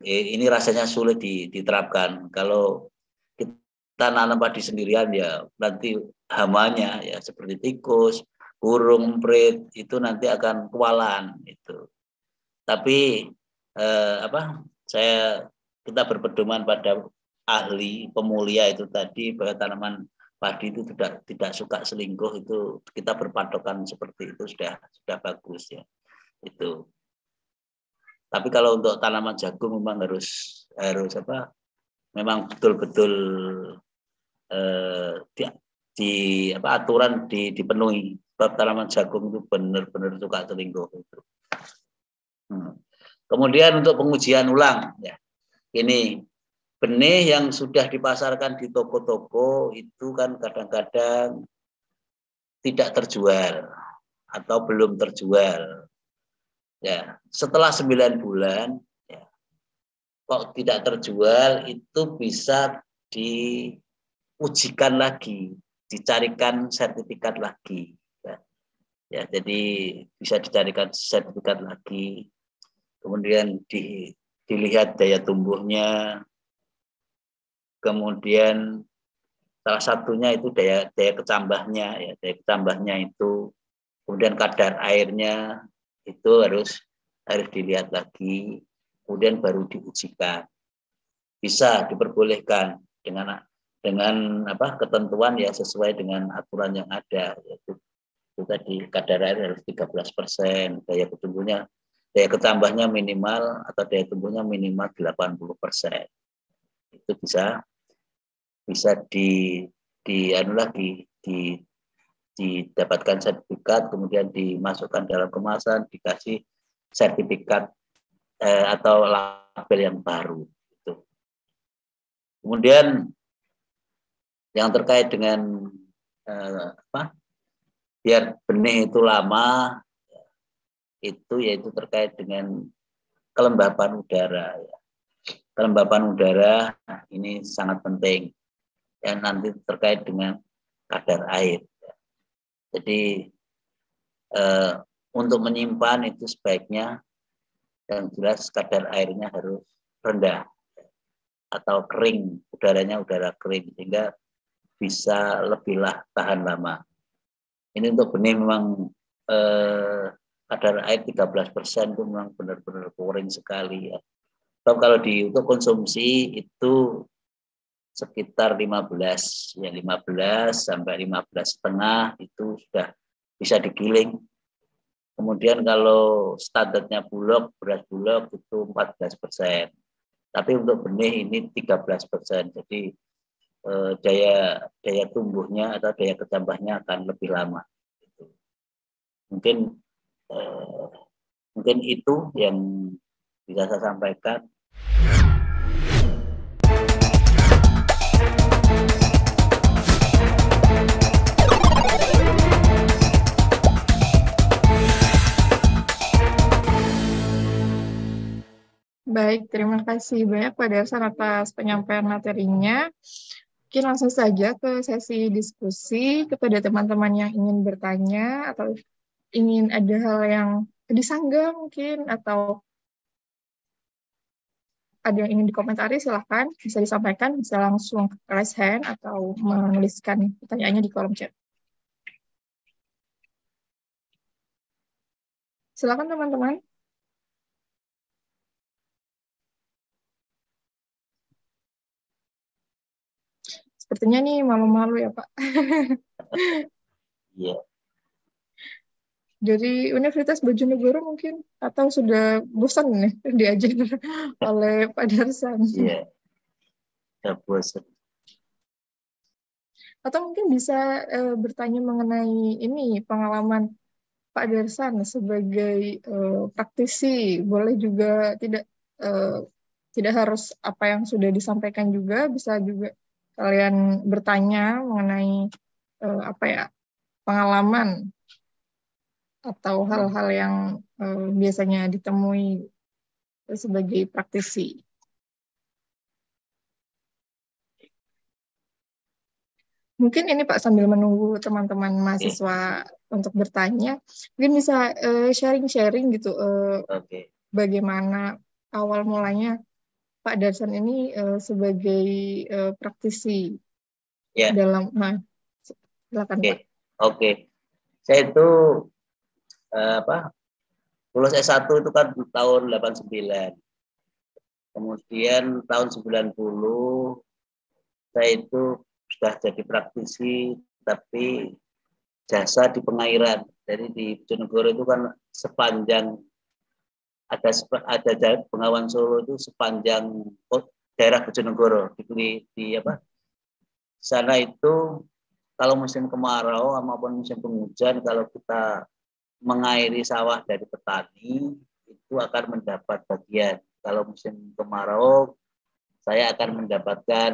Ini rasanya sulit diterapkan. Kalau kita nanam padi sendirian ya nanti hamanya ya seperti tikus, burung, emprit itu nanti akan kewalan itu. Tapi kita berpedoman pada ahli pemulia itu tadi bahwa tanaman padi itu tidak suka selingkuh, itu kita berpatokan seperti itu sudah bagus ya itu. Tapi kalau untuk tanaman jagung memang harus memang betul-betul aturan dipenuhi. Sebab tanaman jagung itu benar-benar suka selingkuh itu. Kemudian untuk pengujian ulang, ya, ini benih yang sudah dipasarkan di toko-toko itu kan kadang-kadang tidak terjual atau belum terjual. Ya, setelah 9 bulan, ya, kok tidak terjual, itu bisa diujikan lagi, dicarikan sertifikat lagi. Ya, jadi bisa dicarikan sertifikat lagi, kemudian dilihat daya tumbuhnya, kemudian salah satunya itu daya kecambahnya, ya, daya kecambahnya itu, kemudian kadar airnya itu harus dilihat lagi, kemudian baru diujikan. Bisa diperbolehkan dengan ketentuan ya sesuai dengan aturan yang ada, yaitu itu tadi kadar air harus 13%, daya kecambahnya minimal atau daya tumbuhnya minimal 80%. Itu bisa didapatkan sertifikat, kemudian dimasukkan dalam kemasan, dikasih sertifikat atau label yang baru. Gitu. Kemudian yang terkait dengan biar benih itu lama, itu yaitu terkait dengan kelembapan udara. Kelembapan udara ini sangat penting, yang nanti terkait dengan kadar air. Jadi untuk menyimpan itu sebaiknya yang jelas kadar airnya harus rendah atau kering, udara kering, sehingga bisa lebihlah tahan lama. Ini untuk benih memang kadar air 13% itu memang benar-benar kering sekali, ya. Kalau untuk konsumsi itu sekitar 15 sampai 15,5 itu sudah bisa digiling. Kemudian kalau standarnya beras bulog itu 14%. Tapi untuk benih ini 13%. Jadi daya tumbuhnya atau daya kecambahnya akan lebih lama. Mungkin itu yang bisa saya sampaikan. Baik, terima kasih banyak Pak Darsan atas penyampaian materinya. Mungkin langsung saja ke sesi diskusi kepada teman-teman yang ingin bertanya atau ingin ada hal yang disanggah mungkin, atau ada yang ingin dikomentari, silahkan bisa disampaikan, bisa langsung raise hand atau menuliskan pertanyaannya di kolom chat. Silakan teman-teman. Sepertinya nih malu-malu ya Pak. Iya. Dari Universitas Bojonegoro mungkin, atau sudah bosan nih diajar oleh Pak Darsan? Iya, sudah bosan. Atau mungkin bisa bertanya mengenai ini pengalaman Pak Darsan sebagai praktisi. Boleh juga tidak harus apa yang sudah disampaikan juga, bisa juga kalian bertanya mengenai pengalaman atau hal-hal yang biasanya ditemui sebagai praktisi. Mungkin ini Pak, sambil menunggu teman-teman mahasiswa untuk bertanya, mungkin bisa sharing-sharing gitu, bagaimana awal mulanya Pak Darsan ini sebagai praktisi dalam, silakan Pak. Oke. Saya itu lulus S1 itu kan tahun 89. Kemudian tahun 90 saya itu sudah jadi praktisi, tapi jasa di pengairan. Jadi di Bojonegoro itu kan sepanjang ada Bengawan Solo itu sepanjang daerah Bojonegoro di sana itu kalau musim kemarau maupun musim penghujan, kalau kita mengairi sawah dari petani itu akan mendapat bagian. Kalau musim kemarau, saya akan mendapatkan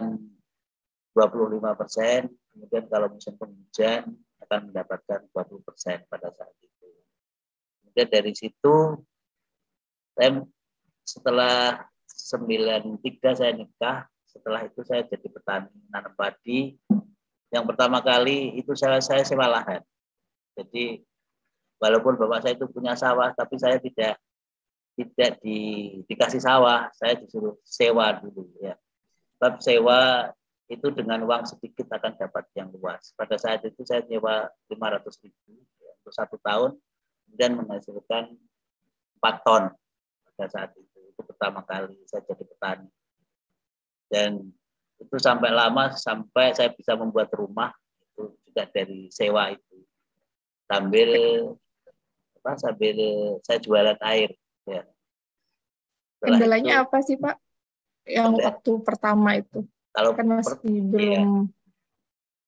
25%, kemudian kalau musim penghujan akan mendapatkan 20% pada saat itu. Kemudian dari situ, saya setelah 93 saya nikah, setelah itu saya jadi petani nanam padi. Yang pertama kali itu saya sewa lahan. Jadi walaupun bapak saya itu punya sawah, tapi saya tidak dikasih sawah, saya disuruh sewa dulu ya. Sebab sewa itu dengan uang sedikit akan dapat yang luas. Pada saat itu saya nyewa 500.000 ya, untuk 1 tahun, kemudian menghasilkan 4 ton pada saat itu. Itu pertama kali saya jadi petani. Dan itu sampai lama, sampai saya bisa membuat rumah, itu juga dari sewa itu. Sambil saya jualan air. Ya. Kendalanya apa sih Pak? Yang waktu pertama itu? Kalau kan masih belum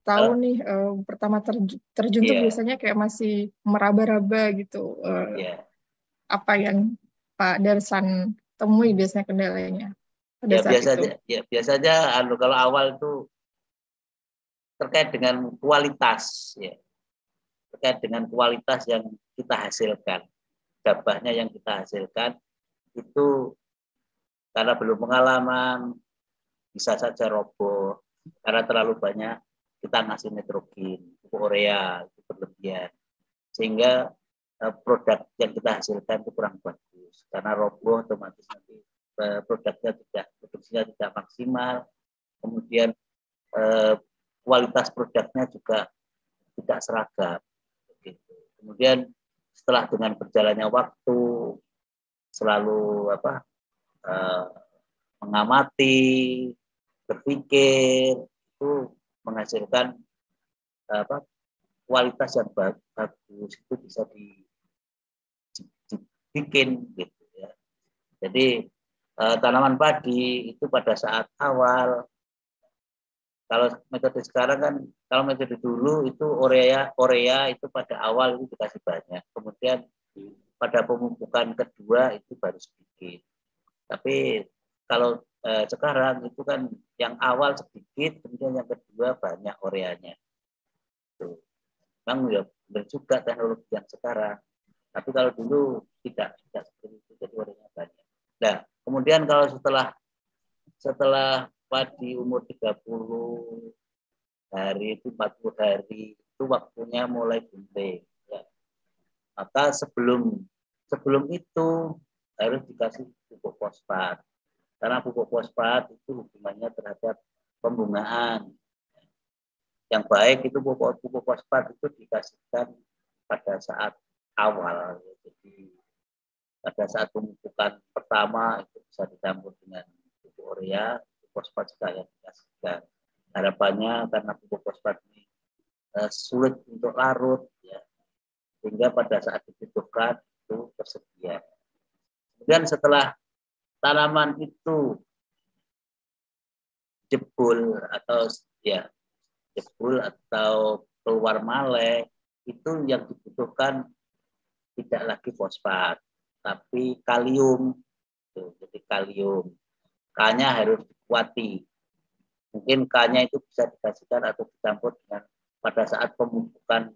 tahu nih, pertama terjun tuh biasanya kayak masih meraba-raba gitu. Apa yang Pak Darsan temui biasanya kendalanya? Biasanya kalau awal itu terkait dengan kualitas, ya. Terkait dengan kualitas yang kita hasilkan, gabahnya yang kita hasilkan itu karena belum pengalaman bisa saja roboh karena terlalu banyak kita ngasih nitrogen, pupuk urea itu berlebihan, sehingga produk yang kita hasilkan itu kurang bagus karena roboh, otomatis nanti produksinya tidak maksimal, kemudian kualitas produknya juga tidak seragam. Kemudian setelah dengan berjalannya waktu, selalu mengamati, berpikir, itu menghasilkan kualitas yang bagus, itu bisa dibikin gitu ya. Jadi tanaman padi itu pada saat awal, kalau metode sekarang kan, kalau metode dulu itu urea itu pada awal itu dikasih banyak, kemudian pada pemupukan kedua itu baru sedikit. Tapi kalau sekarang itu kan yang awal sedikit, kemudian yang kedua banyak ureanya. Memang ya benar juga teknologi yang sekarang. Tapi kalau dulu tidak seperti itu, jadi ureanya banyak. Nah, kemudian kalau setelah padi umur 30 hari itu 40 hari itu waktunya mulai bunting. Ya. Maka sebelum itu harus dikasih pupuk fosfat. Karena pupuk fosfat itu hubungannya terhadap pembungaan. Yang baik itu pupuk fosfat itu dikasihkan pada saat awal. Jadi pada saat pemupukan pertama itu bisa dicampur dengan pupuk urea, fosfat sekalian dikasihkan. Harapannya karena pupuk fosfat ini sulit untuk larut, ya, sehingga pada saat dibutuhkan itu tersedia. Kemudian setelah tanaman itu jebul atau keluar malek, itu yang dibutuhkan tidak lagi fosfat, tapi kalium. Jadi kalium, K-nya harus dikuati. Mungkin K-nya itu bisa dikasihkan atau dicampur dengan pada saat pemupukan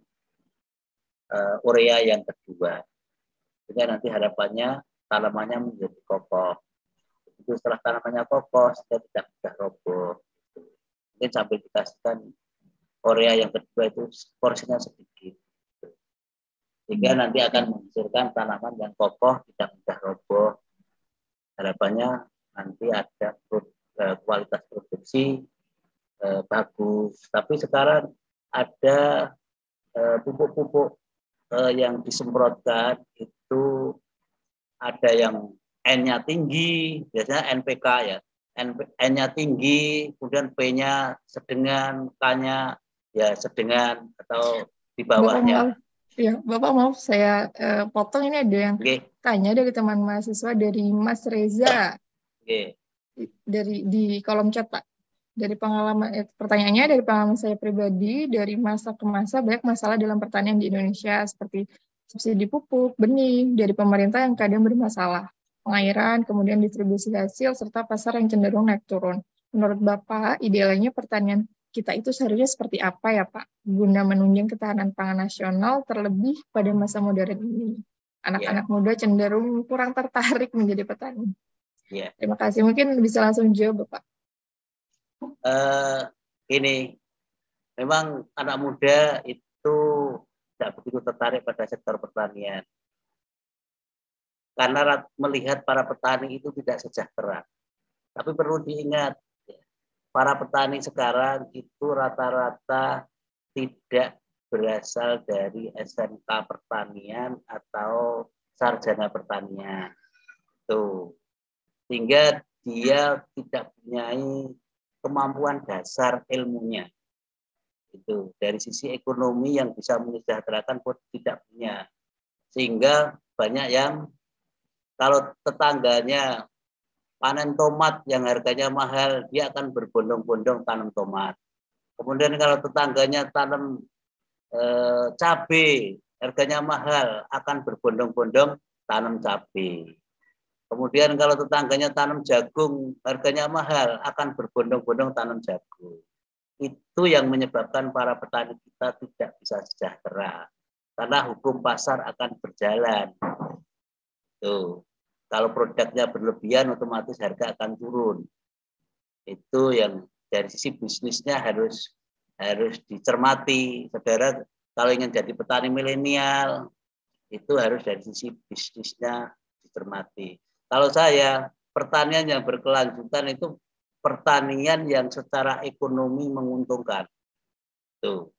urea yang kedua. Sehingga nanti harapannya tanamannya menjadi kokoh. Itu setelah tanamannya kokoh, sudah tidak mudah roboh. Mungkin sampai dikasihkan urea yang kedua itu porsinya sedikit. Sehingga nanti akan menghasilkan tanaman yang kokoh, tidak mudah roboh. Harapannya nanti ada kualitas produksi bagus. Tapi sekarang ada pupuk-pupuk yang disemprotkan itu ada yang N-nya tinggi, biasanya NPK ya. N-nya tinggi, kemudian P-nya sedengan, K-nya ya sedengan atau di bawahnya. Bapak maaf saya potong, ini ada yang tanya dari teman mahasiswa, dari Mas Reza. Di kolom chat Pak. Dari pengalaman pertanyaannya, dari pengalaman saya pribadi, dari masa ke masa banyak masalah dalam pertanian di Indonesia seperti subsidi pupuk, benih dari pemerintah yang kadang bermasalah, pengairan, kemudian distribusi hasil, serta pasar yang cenderung naik turun. Menurut Bapak, idealnya pertanian kita itu seharusnya seperti apa ya Pak, guna menunjang ketahanan pangan nasional terlebih pada masa modern ini? Anak-anak muda cenderung kurang tertarik menjadi petani. Terima kasih. Mungkin bisa langsung jawab Bapak. Ini memang anak muda itu tidak begitu tertarik pada sektor pertanian karena melihat para petani itu tidak sejahtera. Tapi perlu diingat, para petani sekarang itu rata-rata tidak berasal dari SMK pertanian atau sarjana pertanian. Tuh. Sehingga dia tidak punya kemampuan dasar ilmunya. Itu dari sisi ekonomi yang bisa menyejahterakan pun tidak punya. Sehingga banyak yang kalau tetangganya panen tomat yang harganya mahal, dia akan berbondong-bondong tanam tomat. Kemudian kalau tetangganya tanam cabai, harganya mahal, akan berbondong-bondong tanam cabai. Kemudian kalau tetangganya tanam jagung, harganya mahal, akan berbondong-bondong tanam jagung. Itu yang menyebabkan para petani kita tidak bisa sejahtera. Karena hukum pasar akan berjalan. Tuh. Kalau produknya berlebihan, otomatis harga akan turun. Itu yang dari sisi bisnisnya harus dicermati. Saudara, kalau ingin jadi petani milenial, itu harus dari sisi bisnisnya dicermati. Kalau saya, pertanian yang berkelanjutan itu pertanian yang secara ekonomi menguntungkan. Tuh.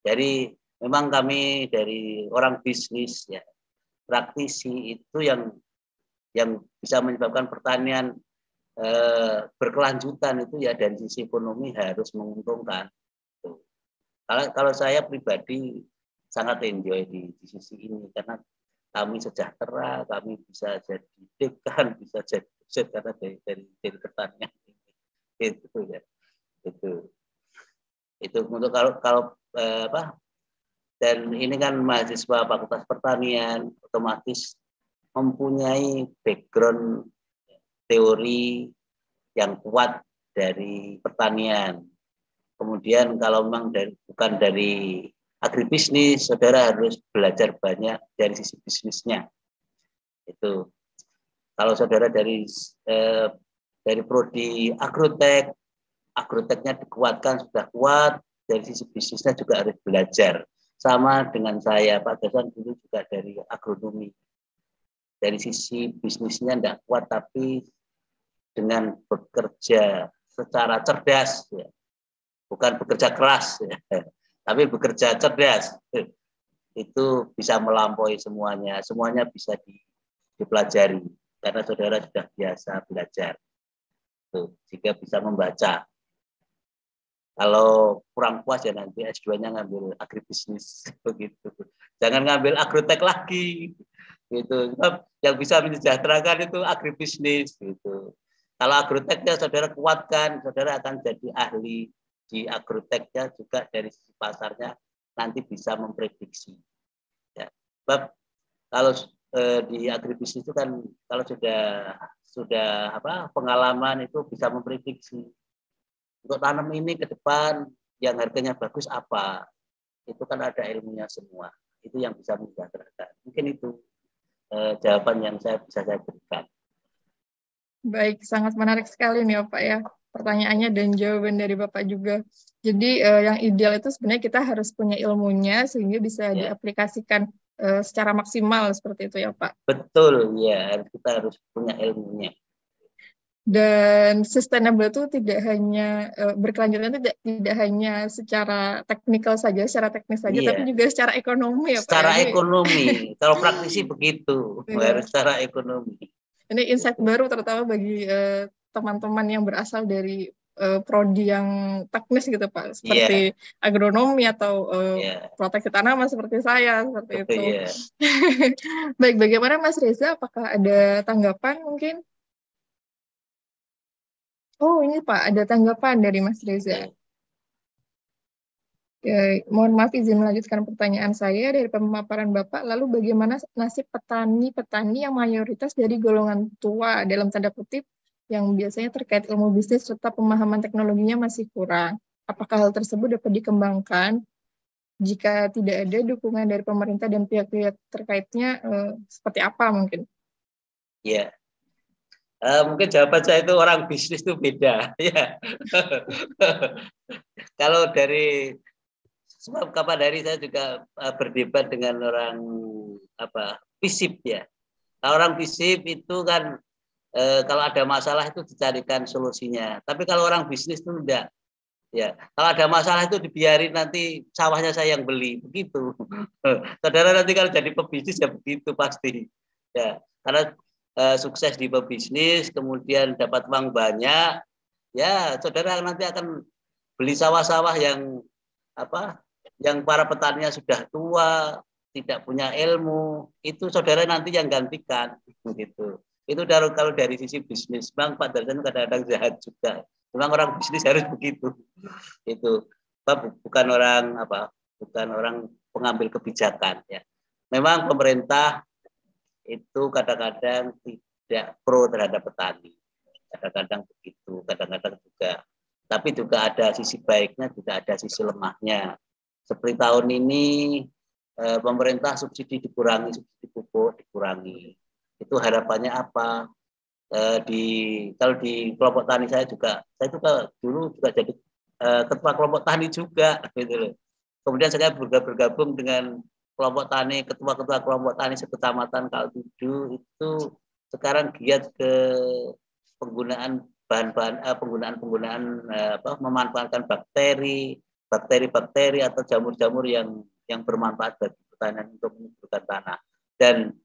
Jadi memang kami dari orang bisnis ya, praktisi itu yang bisa menyebabkan pertanian berkelanjutan itu ya dari sisi ekonomi harus menguntungkan. Tuh. Kalau saya pribadi sangat enjoy di sisi ini karena kami sejahtera, kami bisa jadi dekan, bisa jadi dosen karena dari pertanian itu ya. Itu untuk kalau dan ini kan mahasiswa Fakultas Pertanian otomatis mempunyai background teori yang kuat dari pertanian. Kemudian kalau memang bukan dari agribisnis, saudara harus belajar banyak dari sisi bisnisnya. Itu. Kalau saudara dari prodi agroteknya dikuatkan sudah kuat, dari sisi bisnisnya juga harus belajar. Sama dengan saya, Pak Dasan dulu juga dari agronomi. Dari sisi bisnisnya tidak kuat, tapi dengan bekerja secara cerdas, ya. Bukan bekerja keras, ya. Tapi bekerja cerdas, itu bisa melampaui semuanya. Semuanya bisa dipelajari, karena saudara sudah biasa belajar. Tuh, jika bisa membaca. Kalau kurang puas ya nanti S2-nya ngambil agribisnis begitu. Jangan ngambil agrotek lagi. Gitu. Yang bisa mensejahterakan itu agribisnis gitu. Kalau agroteknya saudara kuatkan, saudara akan jadi ahli di agroteknya juga dari sisi pasarnya nanti bisa memprediksi. Ya. Sebab kalau di agribisnis itu kan kalau sudah pengalaman itu bisa memprediksi untuk tanam ini ke depan yang harganya bagus apa, itu kan ada ilmunya semua, itu yang bisa mensejahterakan. Mungkin itu jawaban yang bisa saya berikan. Baik, sangat menarik sekali nih Pak ya pertanyaannya dan jawaban dari Bapak juga. Jadi yang ideal itu sebenarnya kita harus punya ilmunya sehingga bisa diaplikasikan secara maksimal seperti itu ya Pak. Betul ya, kita harus punya ilmunya. Dan sustainable itu tidak hanya berkelanjutan itu tidak hanya secara teknikal saja, secara teknis saja, tapi juga secara ekonomi ya Pak. Secara ekonomi, kalau praktisi begitu, harus secara ekonomi. Ini insight baru terutama bagi teman-teman yang berasal dari prodi yang teknis gitu Pak, seperti agronomi atau proteksi tanaman seperti saya, seperti itu. Baik, bagaimana Mas Reza? Apakah ada tanggapan mungkin? Oh ini Pak, ada tanggapan dari Mas Reza. Mohon maaf izin melanjutkan pertanyaan saya dari pemaparan Bapak. Lalu bagaimana nasib petani-petani yang mayoritas dari golongan tua dalam tanda kutip yang biasanya terkait ilmu bisnis serta pemahaman teknologinya masih kurang? Apakah hal tersebut dapat dikembangkan jika tidak ada dukungan dari pemerintah dan pihak-pihak terkaitnya seperti apa mungkin? Ya, mungkin jawaban saya itu orang bisnis itu beda. Ya. Kalau dari sebab kapan dari saya juga berdebat dengan orang FISIP ya. Kalau orang FISIP itu kan kalau ada masalah itu dicarikan solusinya. Tapi kalau orang bisnis itu enggak. Ya, kalau ada masalah itu dibiarin nanti sawahnya saya yang beli, begitu. Saudara nanti kalau jadi pebisnis ya begitu pasti. Ya, karena sukses di pebisnis, kemudian dapat uang banyak, ya saudara nanti akan beli sawah-sawah yang yang para petaninya sudah tua, tidak punya ilmu, itu saudara nanti yang gantikan, begitu. Itu kalau dari sisi bisnis, Bang Pak Darsan kadang-kadang jahat juga. Memang orang bisnis harus begitu. Itu bukan orang bukan orang pengambil kebijakan ya. Memang pemerintah itu kadang-kadang tidak pro terhadap petani. Kadang-kadang begitu, kadang-kadang juga. Tapi juga ada sisi baiknya, juga ada sisi lemahnya. Seperti tahun ini pemerintah subsidi dikurangi, subsidi pupuk dikurangi. Itu harapannya apa? Kalau di kelompok tani saya juga dulu juga jadi ketua kelompok tani juga gitu loh. Kemudian saya bergabung dengan kelompok tani, ketua-ketua kelompok tani sekecamatan Kaltudu itu sekarang giat ke penggunaan bahan-bahan penggunaan memanfaatkan bakteri atau jamur-jamur yang bermanfaat bagi pertanian untuk menyuburkan tanah. Dan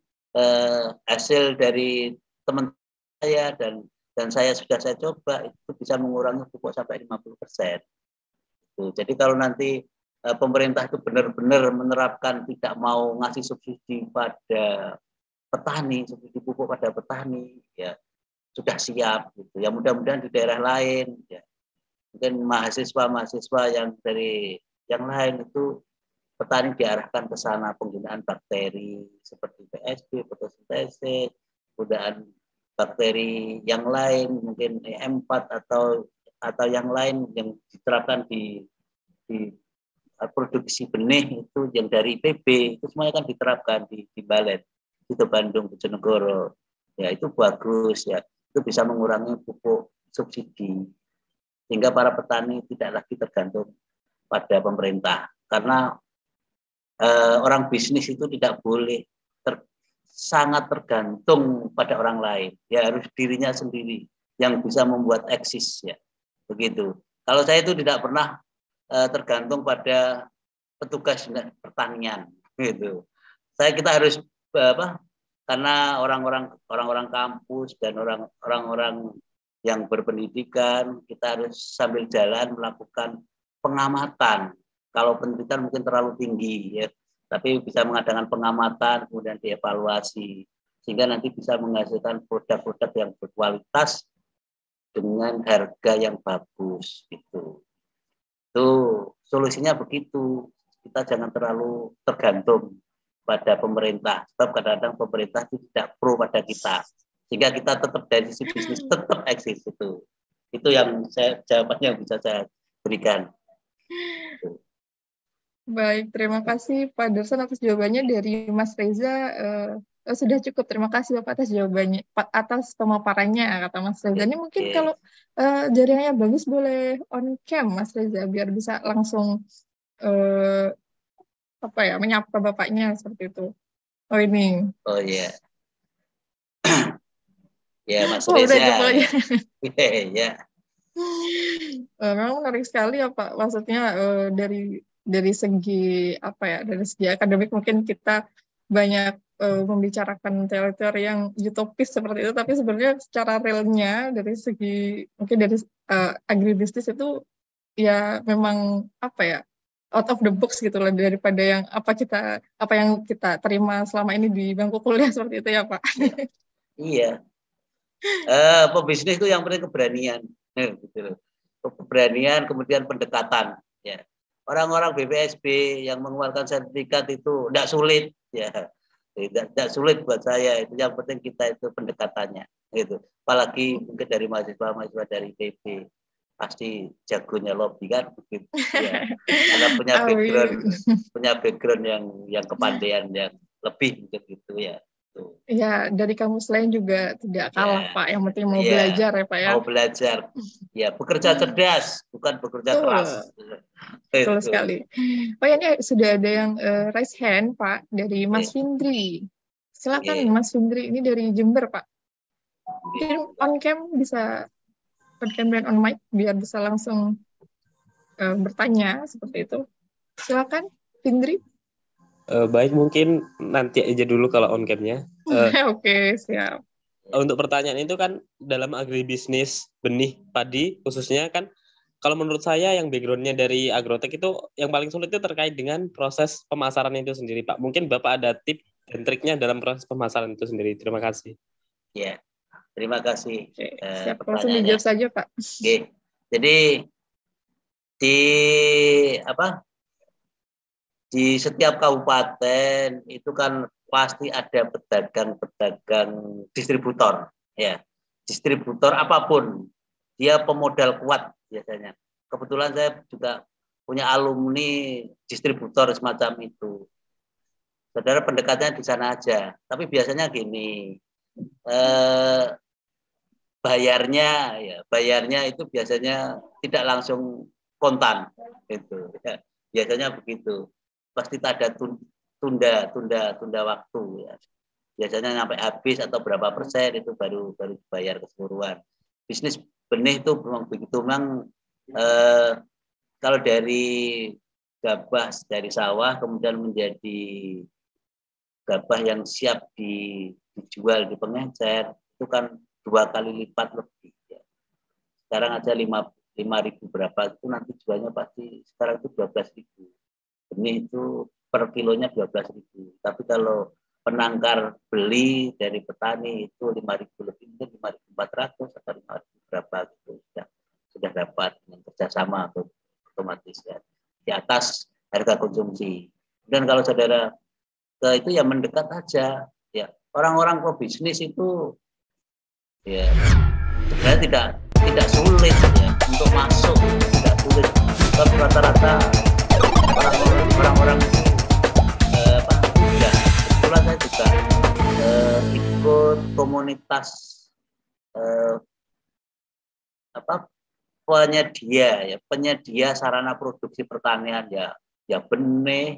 hasil dari teman saya dan saya coba itu bisa mengurangi pupuk sampai 50%. Jadi kalau nanti pemerintah itu benar-benar menerapkan tidak mau ngasih subsidi pada petani, subsidi pupuk pada petani, ya sudah siap gitu. Ya mudah-mudahan di daerah lain, ya mungkin mahasiswa yang dari yang lain itu petani diarahkan ke sana penggunaan bakteri seperti PSB, fotosintesis, penggunaan bakteri yang lain mungkin E4 atau yang lain yang diterapkan di produksi benih itu yang dari IPB itu semuanya kan diterapkan di Balet, itu Bandung, Bojonegoro. Ya itu bagus ya. Itu bisa mengurangi pupuk subsidi sehingga para petani tidak lagi tergantung pada pemerintah. Karena orang bisnis itu tidak boleh sangat tergantung pada orang lain. Ya harus dirinya sendiri yang bisa membuat eksis ya. Begitu. Kalau saya itu tidak pernah tergantung pada petugas pertanian gitu. Kita harus karena orang-orang kampus dan orang-orang yang berpendidikan, kita harus sambil jalan melakukan pengamatan. Kalau penelitian mungkin terlalu tinggi ya, tapi bisa mengadakan pengamatan kemudian dievaluasi sehingga nanti bisa menghasilkan produk-produk yang berkualitas dengan harga yang bagus gitu. Itu solusinya begitu. Kita jangan terlalu tergantung pada pemerintah. Sebab kadang-kadang pemerintah itu tidak pro pada kita. Sehingga kita tetap dari sisi bisnis tetap eksis itu. Itu yang jawabannya yang bisa saya berikan. Baik, terima kasih Pak Darsan atas jawabannya. Dari Mas Reza sudah cukup. Terima kasih Bapak atas jawabannya, atas pemaparannya kata Mas Reza. Ini mungkin kalau jaringannya bagus boleh on cam Mas Reza biar bisa langsung menyapa Bapaknya seperti itu. Oh ini. Oh iya. Ya Mas Reza. Udah ya. Ya. Memang menarik sekali ya Pak. Maksudnya dari segi dari segi akademik mungkin kita banyak membicarakan teori-teori yang utopis seperti itu, tapi sebenarnya secara realnya dari segi mungkin dari agribisnis itu ya memang out of the box gitu lah daripada yang apa yang kita terima selama ini di bangku kuliah seperti itu ya Pak. Iya. Pebisnis itu yang penting keberanian, gitu loh. Keberanian kemudian pendekatan. Ya. orang-orang BPSB yang mengeluarkan sertifikat itu tidak sulit ya, tidak sulit buat saya. Itu yang penting kita itu pendekatannya gitu. Apalagi mungkin dari mahasiswa dari IPB pasti jagonya lobby kan begitu ya, karena punya background yang kepandaian yang lebih gitu ya. Ya, dari kampus lain juga tidak kalah, Ya, Pak. Yang penting mau ya, belajar ya, Pak ya. mau belajar. Ya, bekerja cerdas, bukan bekerja keras. Betul, betul Itu. sekali. Oh ya, ini sudah ada yang raise hand, Pak, dari Mas Findri. Silakan, Mas Findri. Ini dari Jember, Pak. Mungkin on cam bisa on cam dan on mic biar bisa langsung bertanya seperti itu. Silakan, Findri. Baik, mungkin nanti aja dulu kalau on cam-nya. Oke, siap. Untuk pertanyaan itu kan dalam agribisnis benih padi khususnya kan, kalau menurut saya yang background-nya dari agrotek itu yang paling sulit itu terkait dengan proses pemasaran itu sendiri, Pak. Mungkin Bapak ada tip dan triknya dalam proses pemasaran itu sendiri. Terima kasih. Ya, terima kasih. Oke, siap. Langsung dijawab saja, Pak. Oke. Jadi di setiap kabupaten itu kan pasti ada pedagang distributor ya. Distributor apapun dia pemodal kuat biasanya. Kebetulan saya juga punya alumni distributor semacam itu. Saudara pendekatannya di sana aja. Tapi biasanya gini, bayarnya itu biasanya tidak langsung kontan gitu ya. Biasanya begitu, pasti ada tunda waktu ya. Biasanya sampai habis atau berapa persen itu baru dibayar keseluruhan. Bisnis benih itu memang begitu, memang kalau dari gabah dari sawah kemudian menjadi gabah yang siap dijual di pengecer itu kan 2 kali lipat lebih ya. Sekarang aja 5.000 berapa itu nanti jualnya pasti sekarang itu 12.000. Benih itu per kilonya 12.000. Tapi kalau penangkar beli dari petani itu 5.000 lebih, mungkin 5.400 atau 5.000 berapa gitu sudah dapat dengan kerjasama otomatis ya, di atas harga konsumsi. Dan kalau saudara itu ya mendekat aja ya, orang-orang pebisnis itu ya sebenarnya tidak sulit ya untuk masuk, tidak sulit. Tapi rata-rata orang-orang ya, kebetulan saya juga ikut komunitas penyedia sarana produksi pertanian ya benih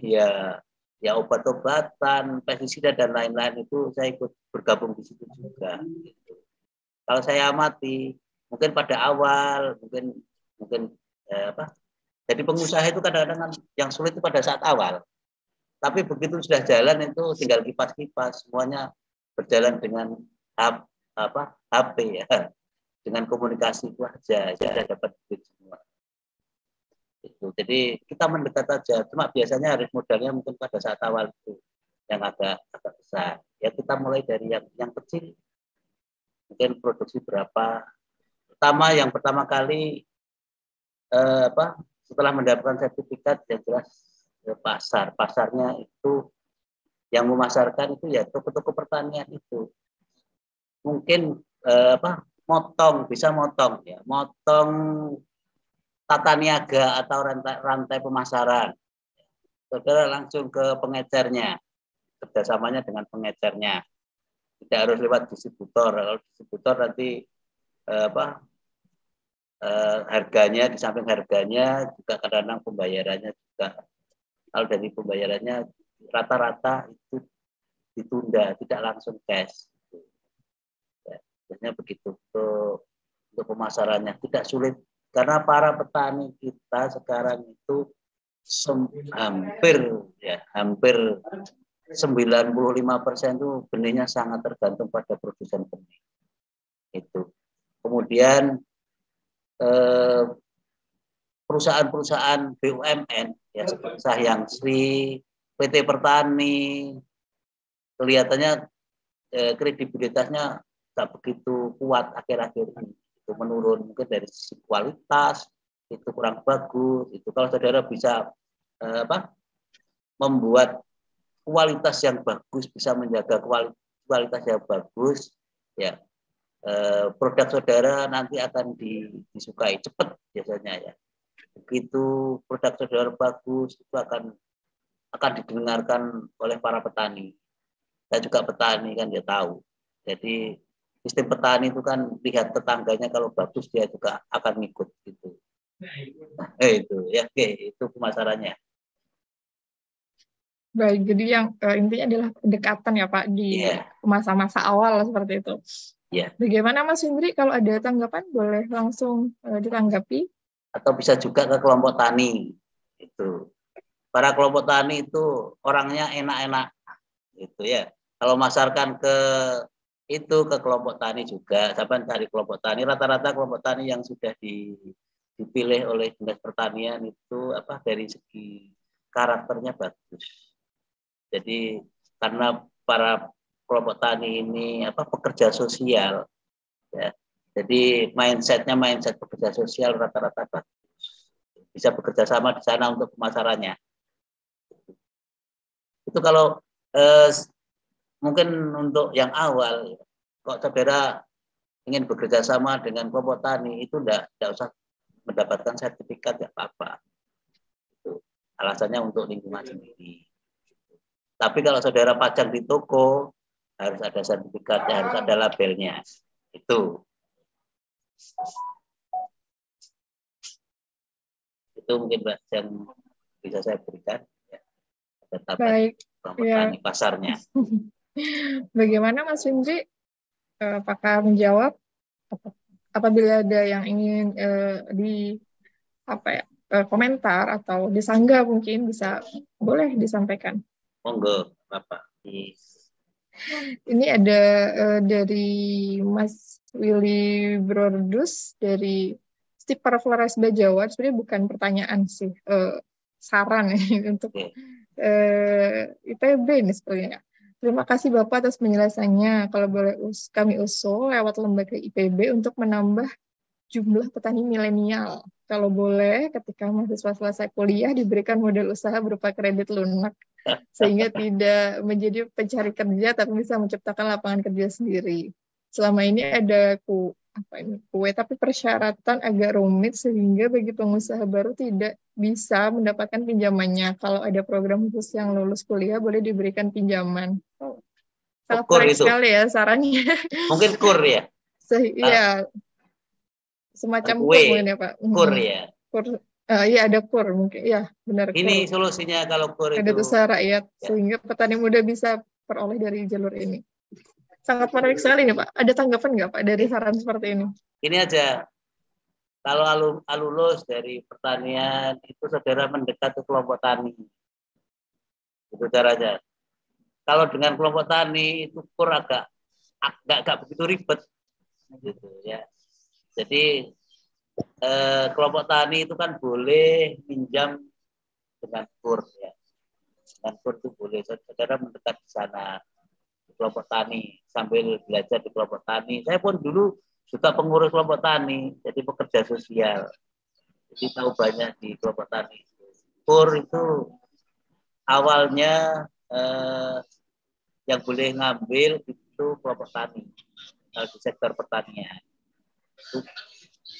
ya obat-obatan, pestisida dan lain-lain, itu saya ikut bergabung di situ juga gitu. Kalau saya amati mungkin pada awal mungkin jadi pengusaha itu kadang-kadang yang sulit itu pada saat awal, tapi begitu sudah jalan itu tinggal kipas-kipas, semuanya berjalan dengan HP ya, dengan komunikasi itu aja sudah dapat duit semua. Itu. Jadi kita mendekat aja, cuma biasanya harus modalnya mungkin pada saat awal itu yang agak besar. Ya kita mulai dari yang kecil, mungkin produksi berapa. Yang pertama kali setelah mendapatkan sertifikat yang jelas pasarnya itu yang memasarkan itu ya toko-toko pertanian itu. Mungkin bisa motong tata niaga atau rantai pemasaran. Saudara langsung ke pengecernya, kerjasamanya dengan pengecernya. Tidak harus lewat distributor. Kalau distributor nanti harganya, di samping harganya juga kadang-kadang pembayarannya juga, kalau dari pembayarannya rata-rata itu ditunda, tidak langsung cash. Ya, biasanya begitu. Untuk pemasarannya tidak sulit karena para petani kita sekarang itu hampir 95% itu benihnya sangat tergantung pada produsen benih. Itu. Kemudian perusahaan-perusahaan BUMN ya seperti Sahyang Sri, PT Pertani, kelihatannya kredibilitasnya tak begitu kuat akhir-akhir ini. Itu menurun mungkin dari sisi kualitas, itu kurang bagus. Itu kalau saudara bisa membuat kualitas yang bagus, bisa menjaga kualitas yang bagus, ya produk saudara nanti akan disukai cepat biasanya ya. Begitu produk saudara bagus, itu akan didengarkan oleh para petani. Saya juga petani kan, dia tahu. Jadi sistem petani itu kan lihat tetangganya kalau bagus dia juga akan ikut gitu. Nah, itu ya, oke, itu pemasarannya. Baik, jadi yang intinya adalah pendekatan ya Pak di masa-masa awal seperti itu. Yeah. Bagaimana Mas Indri, kalau ada tanggapan boleh langsung ditanggapi? Atau bisa juga ke kelompok tani. Itu para kelompok tani itu orangnya enak-enak, gitu ya. Kalau masarkan ke kelompok tani juga, sampai cari kelompok tani, rata-rata kelompok tani yang sudah dipilih oleh Dinas Pertanian itu dari segi karakternya bagus. Jadi karena para kelompok tani ini pekerja sosial, ya. Jadi mindset pekerja sosial rata-rata bagus. Bisa bekerja sama di sana untuk pemasarannya. Itu kalau mungkin untuk yang awal, kok saudara ingin bekerja sama dengan kelompok tani, itu enggak usah mendapatkan sertifikat, ya apa-apa. Itu alasannya untuk lingkungan sendiri. Tapi kalau saudara pajang di toko, harus ada sertifikatnya, harus ada labelnya. Itu mungkin yang bisa saya berikan. Baik, ya. Pasarnya. Bagaimana Mas Indri? Apakah menjawab? Apabila ada yang ingin komentar atau disanggah mungkin boleh disampaikan. Monggo, Bapak. Ini ada dari Mas Willy Brodus dari Stiper Flores Bajawa. Sebenarnya bukan pertanyaan sih, saran ya untuk IPB ini sebenarnya. Terima kasih Bapak atas penjelasannya. Kalau boleh kami usul lewat lembaga IPB untuk menambah jumlah petani milenial. Kalau boleh, ketika mahasiswa selesai kuliah diberikan modal usaha berupa kredit lunak, sehingga tidak menjadi pencari kerja, tapi bisa menciptakan lapangan kerja sendiri. Selama ini ada kue, tapi persyaratan agak rumit sehingga bagi pengusaha baru tidak bisa mendapatkan pinjamannya. Kalau ada program khusus yang lulus kuliah boleh diberikan pinjaman. Sangat menarik sekali ya sarannya. Mungkin kur ya? Iya, semacam kue, kur mungkin ya Pak. Kur ya? Kur, iya ada kur mungkin, ya benar. Ini kur. Solusinya kalau kur itu. Ada usaha rakyat, sehingga petani muda bisa peroleh dari jalur ini. Sangat menarik sekali nih Pak. Ada tanggapan nggak Pak dari saran seperti ini? Ini aja, kalau lulus dari pertanian itu saudara mendekat ke kelompok tani. Itu caranya. Kalau dengan kelompok tani itu kur agak begitu ribet, gitu ya. Jadi kelompok tani itu kan boleh minjam dengan kur ya. Dengan kur itu boleh saudara mendekat di sana di kelompok tani sambil belajar di kelompok tani. Saya pun dulu juga pengurus kelompok tani, jadi pekerja sosial. Jadi tahu banyak di kelompok tani. Kur itu awalnya yang boleh ngambil itu kelompok tani di sektor pertanian.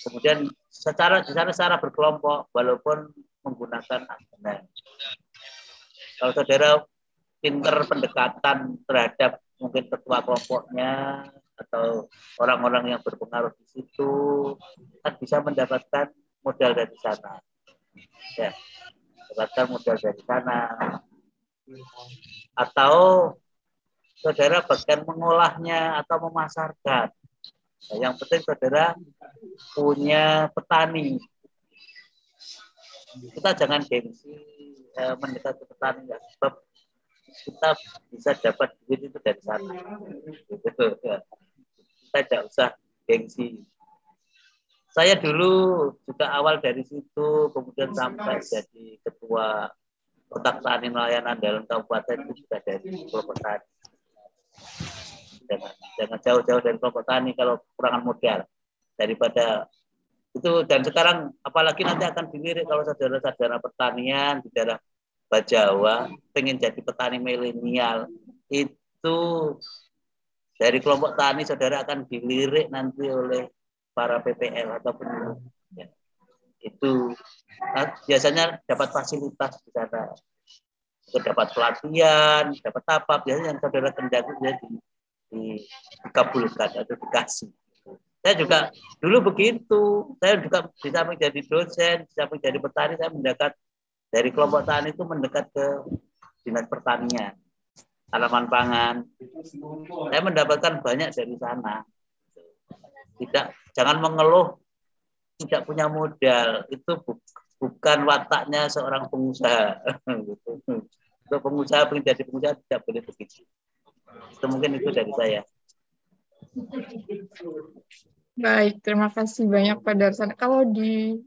Kemudian secara berkelompok walaupun menggunakan agunan. Kalau saudara pinter pendekatan terhadap mungkin ketua kelompoknya atau orang-orang yang berpengaruh di situ, kan bisa mendapatkan modal dari sana. Ya, mendapatkan modal dari sana. Atau saudara bagian mengolahnya atau memasarkan. Nah, yang penting saudara punya petani. Kita jangan gengsi mendekat ke petani, ya, sebab kita bisa dapat duit itu dari sana. Gitu, ya. Kita tidak usah gengsi. Saya dulu juga awal dari situ, kemudian sampai jadi ketua Kotak Tani Nelayan Andalan Kabupaten itu juga dari kelompok tani. Jangan jauh-jauh dari kelompok tani kalau kekurangan modal, daripada Itu, dan sekarang apalagi nanti akan dilirik kalau saudara-saudara pertanian di daerah Bajawa pengen jadi petani milenial, itu dari kelompok tani saudara akan dilirik nanti oleh para PPL ataupun ya, itu biasanya dapat fasilitas di sana, dapat pelatihan, dapat apa, biasanya yang saudara kendaki dia dikabulkan atau dikasih. Saya juga dulu begitu. Saya juga di samping jadi dosen, di samping jadi petani, saya mendekat dari kelompok tani itu mendekat ke dinas pertanian, tanaman pangan. Saya mendapatkan banyak dari sana. Jangan mengeluh tidak punya modal. Itu bukan wataknya seorang pengusaha. Untuk pengusaha pengen jadi pengusaha tidak boleh begitu. Itu mungkin itu dari saya. Baik, terima kasih banyak Pak Darsan. Kalau di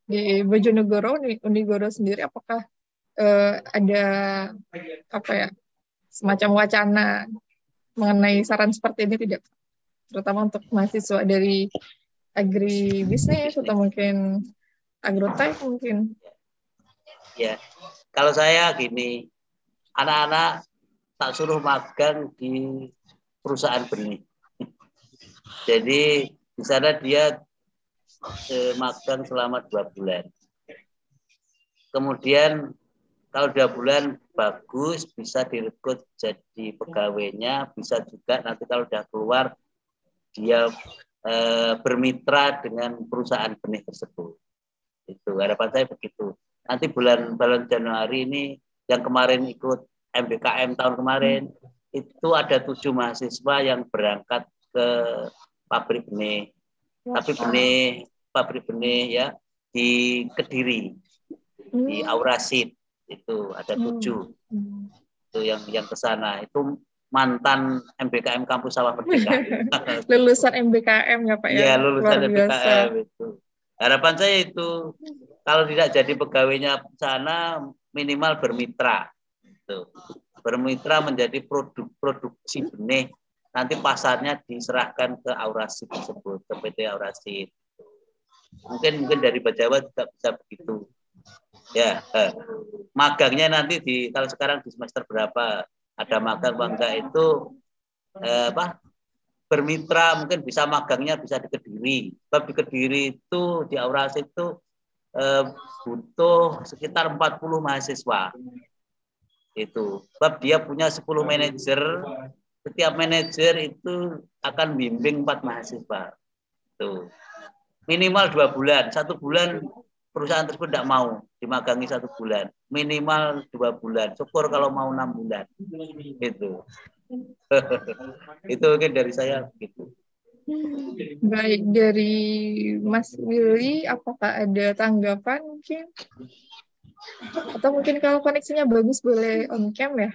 di Bojonegoro, Unigoro sendiri, apakah ada apa ya semacam wacana mengenai saran seperti ini tidak? Terutama untuk mahasiswa dari agribisnis atau mungkin agrotek mungkin. Ya, kalau saya gini, anak-anak tak suruh magang di perusahaan benih. Jadi di sana dia magang selama 2 bulan. Kemudian kalau 2 bulan bagus, bisa direkrut jadi pegawainya, bisa juga nanti kalau udah keluar dia bermitra dengan perusahaan benih tersebut. Itu harapan saya begitu. Nanti bulan Januari ini yang kemarin ikut MBKM tahun kemarin itu ada 7 mahasiswa yang berangkat ke pabrik benih. Tapi pabrik benih ya di Kediri, di Aurasid itu ada 7. Itu yang ke sana. Itu mantan MBKM Kampus Sawah Merdeka. Lulusan MBKM ya Pak ya? Iya, lulusan MBKM itu. Harapan saya itu kalau tidak jadi pegawainya sana minimal bermitra. Itu. Bermitra menjadi produksi benih. Nanti pasarnya diserahkan ke Aurasid tersebut, ke PT Aurasid. Mungkin dari Bajawa juga bisa begitu. Ya, magangnya nanti kalau sekarang di semester berapa ada magang bangga itu bermitra, mungkin bisa magangnya bisa di Kediri. Sebab di Kediri itu di Aurasid itu butuh sekitar 40 mahasiswa. Itu. Sebab dia punya 10 manajer. Setiap manajer itu akan bimbing 4 mahasiswa. Tuh. Minimal 2 bulan. 1 bulan perusahaan tersebut tidak mau dimagangi 1 bulan. Minimal 2 bulan. Syukur kalau mau 6 bulan. Gitu. Itu mungkin dari saya begitu. Baik, dari Mas Willy, apakah ada tanggapan mungkin? Atau mungkin kalau koneksinya bagus boleh on cam ya?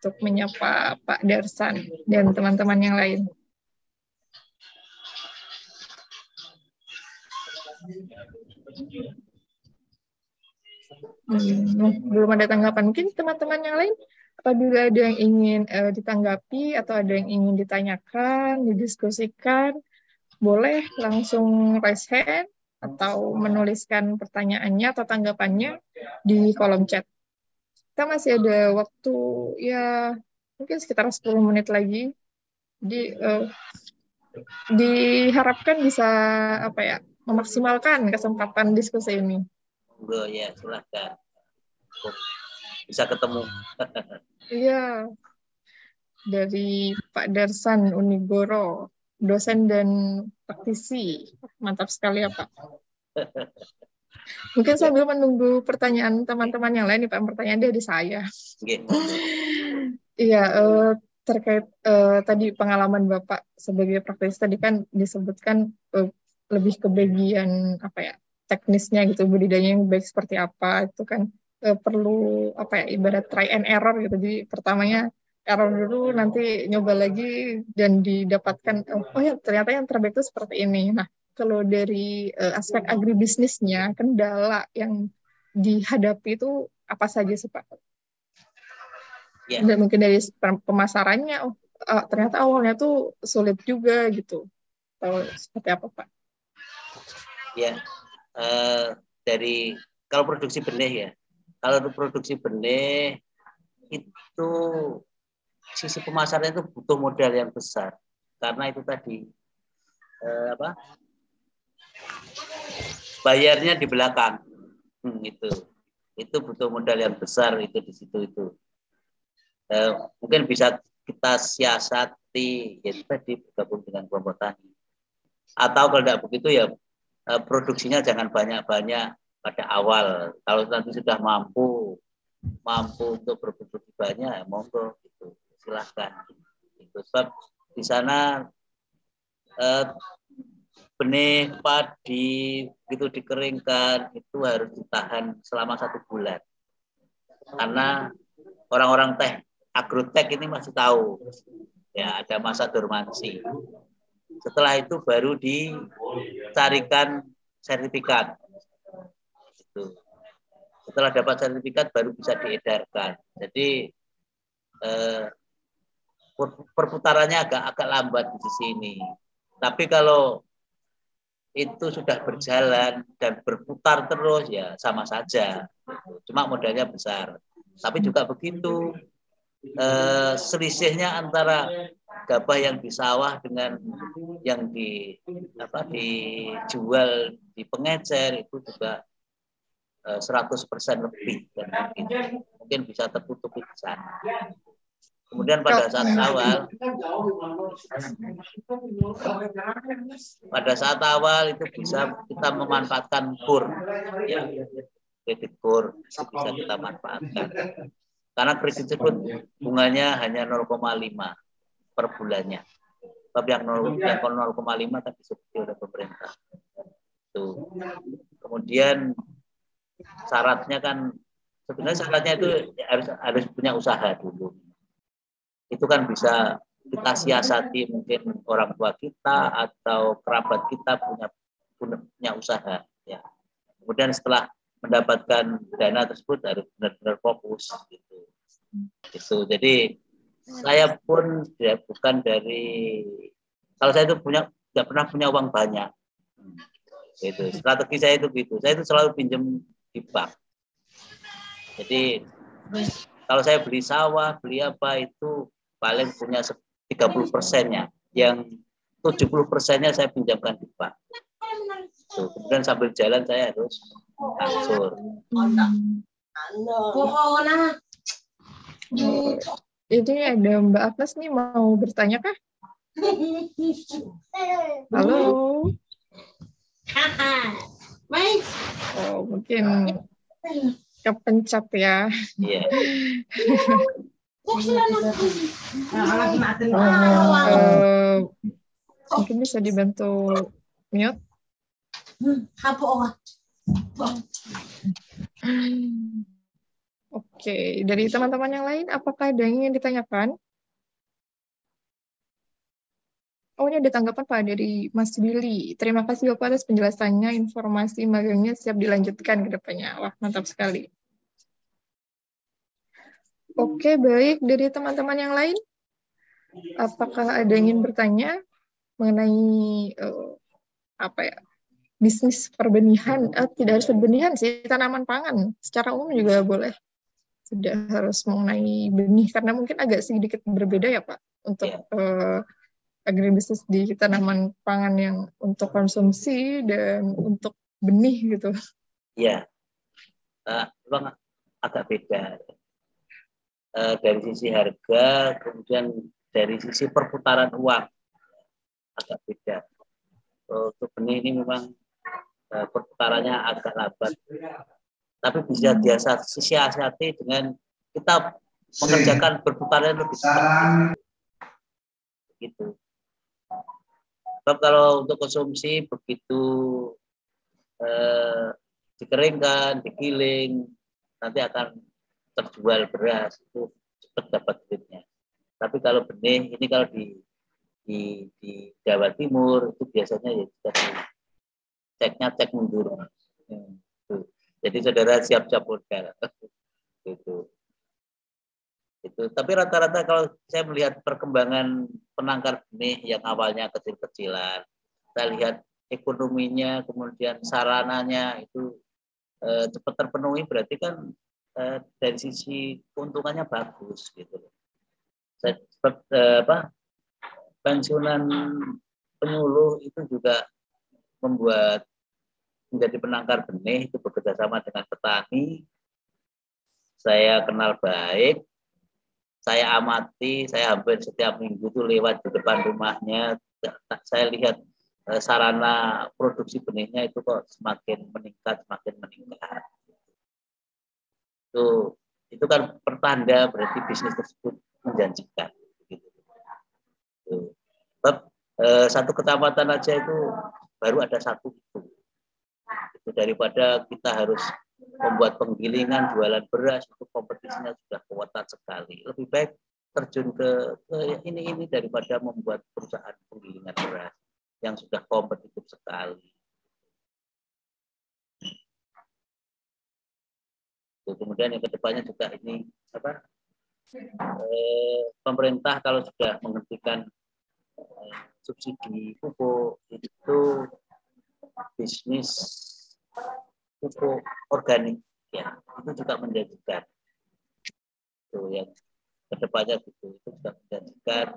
Untuk menyapa Pak Darsan dan teman-teman yang lain. Belum ada tanggapan. Mungkin teman-teman yang lain, apabila ada yang ingin ditanggapi atau ada yang ingin ditanyakan, didiskusikan, boleh langsung raise hand atau menuliskan pertanyaannya atau tanggapannya di kolom chat. Kita masih ada waktu ya mungkin sekitar 10 menit lagi. Jadi diharapkan bisa memaksimalkan kesempatan diskusi ini. Ya, silahkan. Bisa ketemu. Iya. Dari Pak Darsan Unigoro, dosen dan praktisi. Mantap sekali ya Pak. Mungkin sambil menunggu pertanyaan teman-teman yang lain nih Pak, pertanyaan dari saya. Iya, terkait tadi pengalaman Bapak sebagai praktisi tadi kan disebutkan lebih ke bagian teknisnya gitu, budidayanya yang baik seperti apa itu kan perlu ibarat try and error gitu. Jadi pertamanya error dulu, nanti nyoba lagi dan didapatkan ternyata yang terbaik itu seperti ini. Nah, kalau dari aspek agribisnisnya, kendala yang dihadapi itu apa saja sih Pak? Dan mungkin dari pemasarannya, ternyata awalnya tuh sulit juga gitu. Atau seperti apa, Pak? Ya, dari kalau produksi benih ya, kalau produksi benih itu sisi pemasaran itu butuh modal yang besar karena itu tadi bayarnya di belakang, itu butuh modal yang besar itu di situ itu. Mungkin bisa kita siasati yaitu tadi bergabung dengan kelompok tani. Atau kalau tidak begitu ya produksinya jangan banyak-banyak pada awal. Kalau nanti sudah mampu untuk berproduksi banyak, ya monggo gitu, silahkan. Itu sebab di sana benih padi itu dikeringkan itu harus ditahan selama 1 bulan karena orang-orang agrotek ini masih tahu ya ada masa dormansi. Setelah itu baru dicarikan sertifikat. Itu. Setelah dapat sertifikat baru bisa diedarkan. Jadi perputarannya agak lambat di sini. Tapi kalau itu sudah berjalan dan berputar terus ya sama saja. Cuma modalnya besar. Tapi juga begitu selisihnya antara gabah yang di sawah dengan yang dijual di pengecer itu juga 100% lebih dan mungkin bisa tertutupi di sana. Kemudian pada saat awal itu bisa kita memanfaatkan kur, ya, kredit kur itu bisa kita manfaatkan. Karena kredit tersebut bunganya hanya 0,5 per bulannya. Tapi yang 0,5 tapi subsidi oleh pemerintah. Tuh. Kemudian syaratnya kan sebenarnya syaratnya itu harus punya usaha dulu. Itu kan bisa kita siasati mungkin orang tua kita atau kerabat kita punya usaha ya. Kemudian setelah mendapatkan dana tersebut harus benar-benar fokus gitu. Jadi saya pun ya, bukan dari kalau saya itu tidak pernah punya uang banyak. Gitu. Strategi saya itu gitu. Saya itu selalu pinjam di bank. Jadi kalau saya beli sawah, beli apa itu paling punya 30%-nya. Yang 70%-nya saya pinjamkan di bank. Tuh, kemudian sambil jalan saya harus angsur. Ini ada Mbak Agnes nih mau bertanya kah? Halo. Oh, mungkin kepencet ya. Iya. Mungkin bisa dibantu mute. Oke, dari teman-teman yang lain, apakah ada yang ingin ditanyakan? Oh, ini ada tanggapan Pak dari Mas Billy. Terima kasih Bapak atas penjelasannya, informasi magangnya siap dilanjutkan ke depannya. Wah, mantap sekali. Oke, baik. Dari teman-teman yang lain, apakah ada yang ingin bertanya mengenai bisnis perbenihan? Tidak harus perbenihan sih, tanaman pangan. Secara umum juga boleh. Tidak harus mengenai benih, karena mungkin agak sedikit berbeda ya Pak, untuk agribisnis di tanaman pangan yang untuk konsumsi dan untuk benih gitu. Iya, memang agak beda. Dari sisi harga, kemudian dari sisi perputaran uang agak beda. Untuk benih ini memang perputarannya agak lambat, tapi bisa disiasati dengan kita mengerjakan perputaran lebih cepat. Gitu. Sebab kalau untuk konsumsi begitu dikeringkan, digiling, nanti akan terjual beras itu cepat dapat duitnya. Tapi kalau benih ini kalau di Jawa Timur itu biasanya ya cek mundur. Jadi saudara siap-siap modal. Gitu. Itu. Tapi rata-rata kalau saya melihat perkembangan penangkar benih yang awalnya kecil-kecilan, saya lihat ekonominya, kemudian sarananya itu cepat terpenuhi, berarti kan dari sisi keuntungannya bagus gitu. Pensiunan penyuluh itu juga membuat menjadi penangkar benih itu bekerja sama dengan petani. Saya kenal baik, saya amati, saya hampir setiap minggu tuh lewat di depan rumahnya, saya lihat sarana produksi benihnya itu kok semakin meningkat. Itu kan pertanda berarti bisnis tersebut menjanjikan. Gitu. Satu kecamatan aja itu baru ada satu itu daripada kita harus membuat penggilingan jualan beras, itu kompetisinya sudah ketat sekali. Lebih baik terjun ke ini daripada membuat perusahaan penggilingan beras yang sudah kompetitif sekali. Kemudian yang kedepannya juga ini pemerintah kalau sudah menghentikan subsidi pupuk, itu bisnis pupuk organik ya itu juga menjanjikan. Itu yang kedepannya gitu, itu juga menjanjikan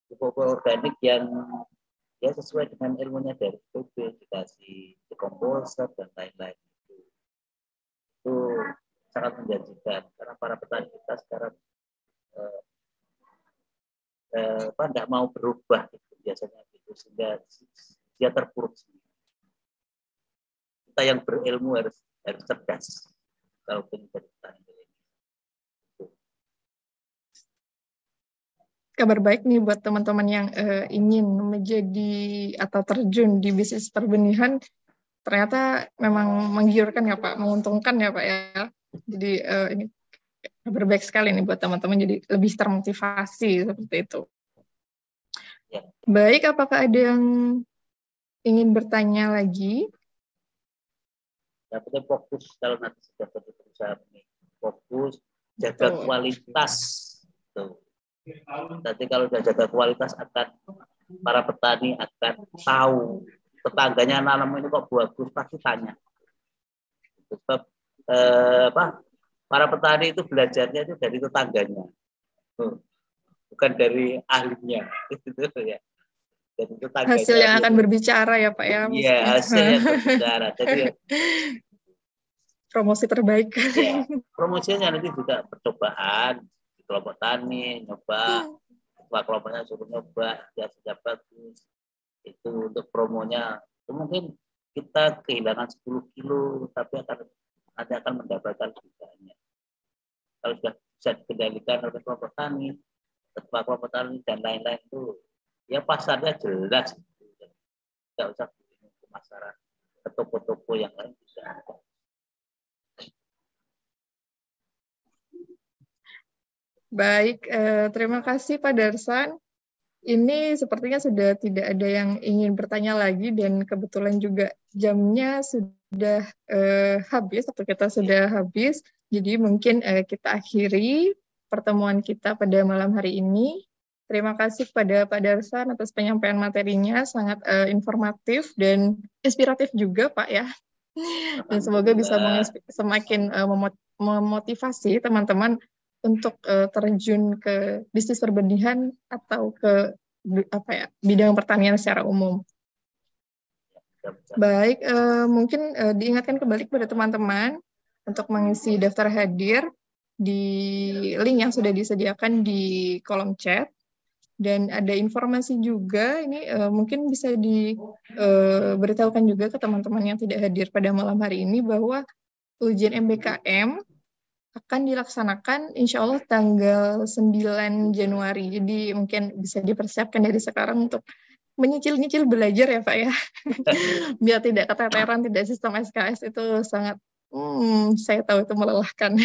pupuk organik yang ya sesuai dengan ilmunya dari PB, dikasih dekomposer dan lain-lain. Itu sangat menjanjikan karena para petani kita sekarang tidak mau berubah gitu, biasanya gitu, sehingga dia terpuruk sendiri. Kita yang berilmu harus cerdas kalau ingin jadi petani. Kabar baik nih buat teman-teman yang ingin menjadi atau terjun di bisnis perbenihan. Ternyata memang menggiurkan ya Pak, menguntungkan ya Pak ya. Jadi ini kabar baik sekali nih buat teman-teman, jadi lebih termotivasi seperti itu. Ya. Baik, apakah ada yang ingin bertanya lagi? Ya, kita fokus kalau nanti sudah berusaha ini, fokus jaga kualitas. Tuh. Nanti kalau sudah jaga kualitas para petani akan tahu tetangganya nanam ini kok bagus, pasti tanya. Sebab para petani itu belajarnya itu dari tetangganya, bukan dari ahlinya. Ya. Jadi hasil yang akan berbicara ya Pak ya. Iya, hasil yang berbicara. Jadi promosi terbaik. Ya, promosinya nanti juga percobaan di kelompok tani, nyoba, kelompoknya suruh nyoba, ya sudah bagus. Itu untuk promonya, mungkin kita kehilangan 10 kilo, tapi nanti akan mendapatkan harganya. Kalau sudah bisa dikendalikan oleh kelompok tani, ketua kelompok tani dan lain-lain itu, ya pasarnya jelas. Tidak usah ke masyarakat, ke toko-toko yang lain bisa. Baik, terima kasih Pak Darsan. Ini sepertinya sudah tidak ada yang ingin bertanya lagi dan kebetulan juga jamnya sudah habis atau kita sudah habis. Jadi mungkin kita akhiri pertemuan kita pada malam hari ini. Terima kasih kepada Pak Darsan atas penyampaian materinya, sangat informatif dan inspiratif juga Pak ya. Dan semoga bisa semakin memotivasi teman-teman untuk terjun ke bisnis perbenihan atau ke bidang pertanian secara umum. Baik, mungkin diingatkan kembali kepada teman-teman untuk mengisi daftar hadir di link yang sudah disediakan di kolom chat. Dan ada informasi juga, ini mungkin bisa diberitahukan juga ke teman-teman yang tidak hadir pada malam hari ini bahwa ujian MBKM akan dilaksanakan insya Allah tanggal 9 Januari. Jadi mungkin bisa dipersiapkan dari sekarang untuk menyicil-nyicil belajar ya Pak ya. Biar tidak keteteran, tidak sistem SKS itu sangat, saya tahu itu melelahkan.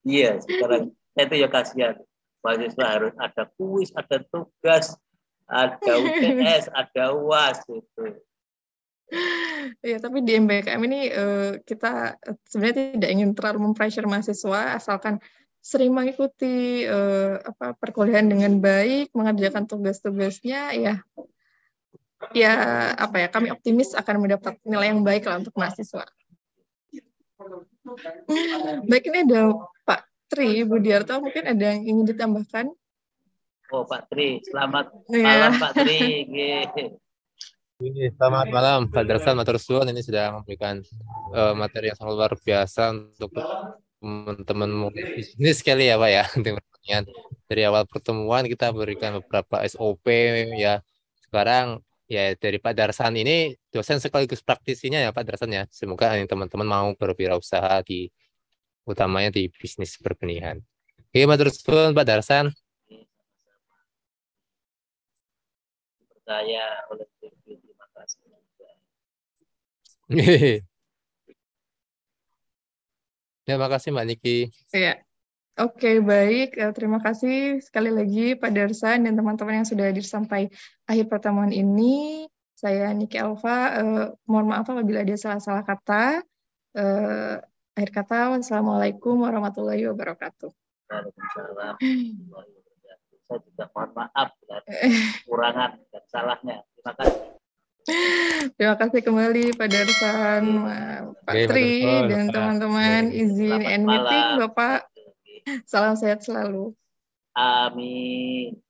Iya, sekarang itu ya kasihan. Mahasiswa harus ada kuis, ada tugas, ada UTS, ada UAS itu. Ya, tapi di MBKM ini kita sebenarnya tidak ingin terlalu mempressure mahasiswa, asalkan sering mengikuti perkuliahan dengan baik, mengerjakan tugas-tugasnya, ya kami optimis akan mendapat nilai yang baik lah untuk mahasiswa. Baik, ini ada Pak Tri Budiarto, mungkin ada yang ingin ditambahkan? Oh, Pak Tri, selamat malam Pak Tri. Selamat malam, Pak Darsan, matur suwun. Ini sudah memberikan materi yang sangat luar biasa untuk teman-teman bisnis sekali ya Pak ya. Dari awal pertemuan kita berikan beberapa SOP ya. Sekarang ya dari Pak Darsan ini dosen sekaligus praktisinya ya Pak Darsan ya. Semoga teman-teman mau berwirausaha utamanya di bisnis berbenihan. Oke, matur suwun Pak Darsan. Saya oleh terima kasih. Terima kasih Mbak Niki. Ya. Oke, baik. Terima kasih sekali lagi Pak Darsan dan teman-teman yang sudah hadir sampai akhir pertemuan ini. Saya Niki Alfa. Mohon maaf apabila ada salah-salah kata. Akhir kata, wassalamualaikum warahmatullahi wabarakatuh. Waalaikumsalam. Saya juga mohon maaf kekurangan dan salahnya. Terima kasih. Terima kasih kembali Pak Darsan, Pak Tri, dan teman-teman. Izin end meeting, Bapak. Salam sehat selalu. Amin.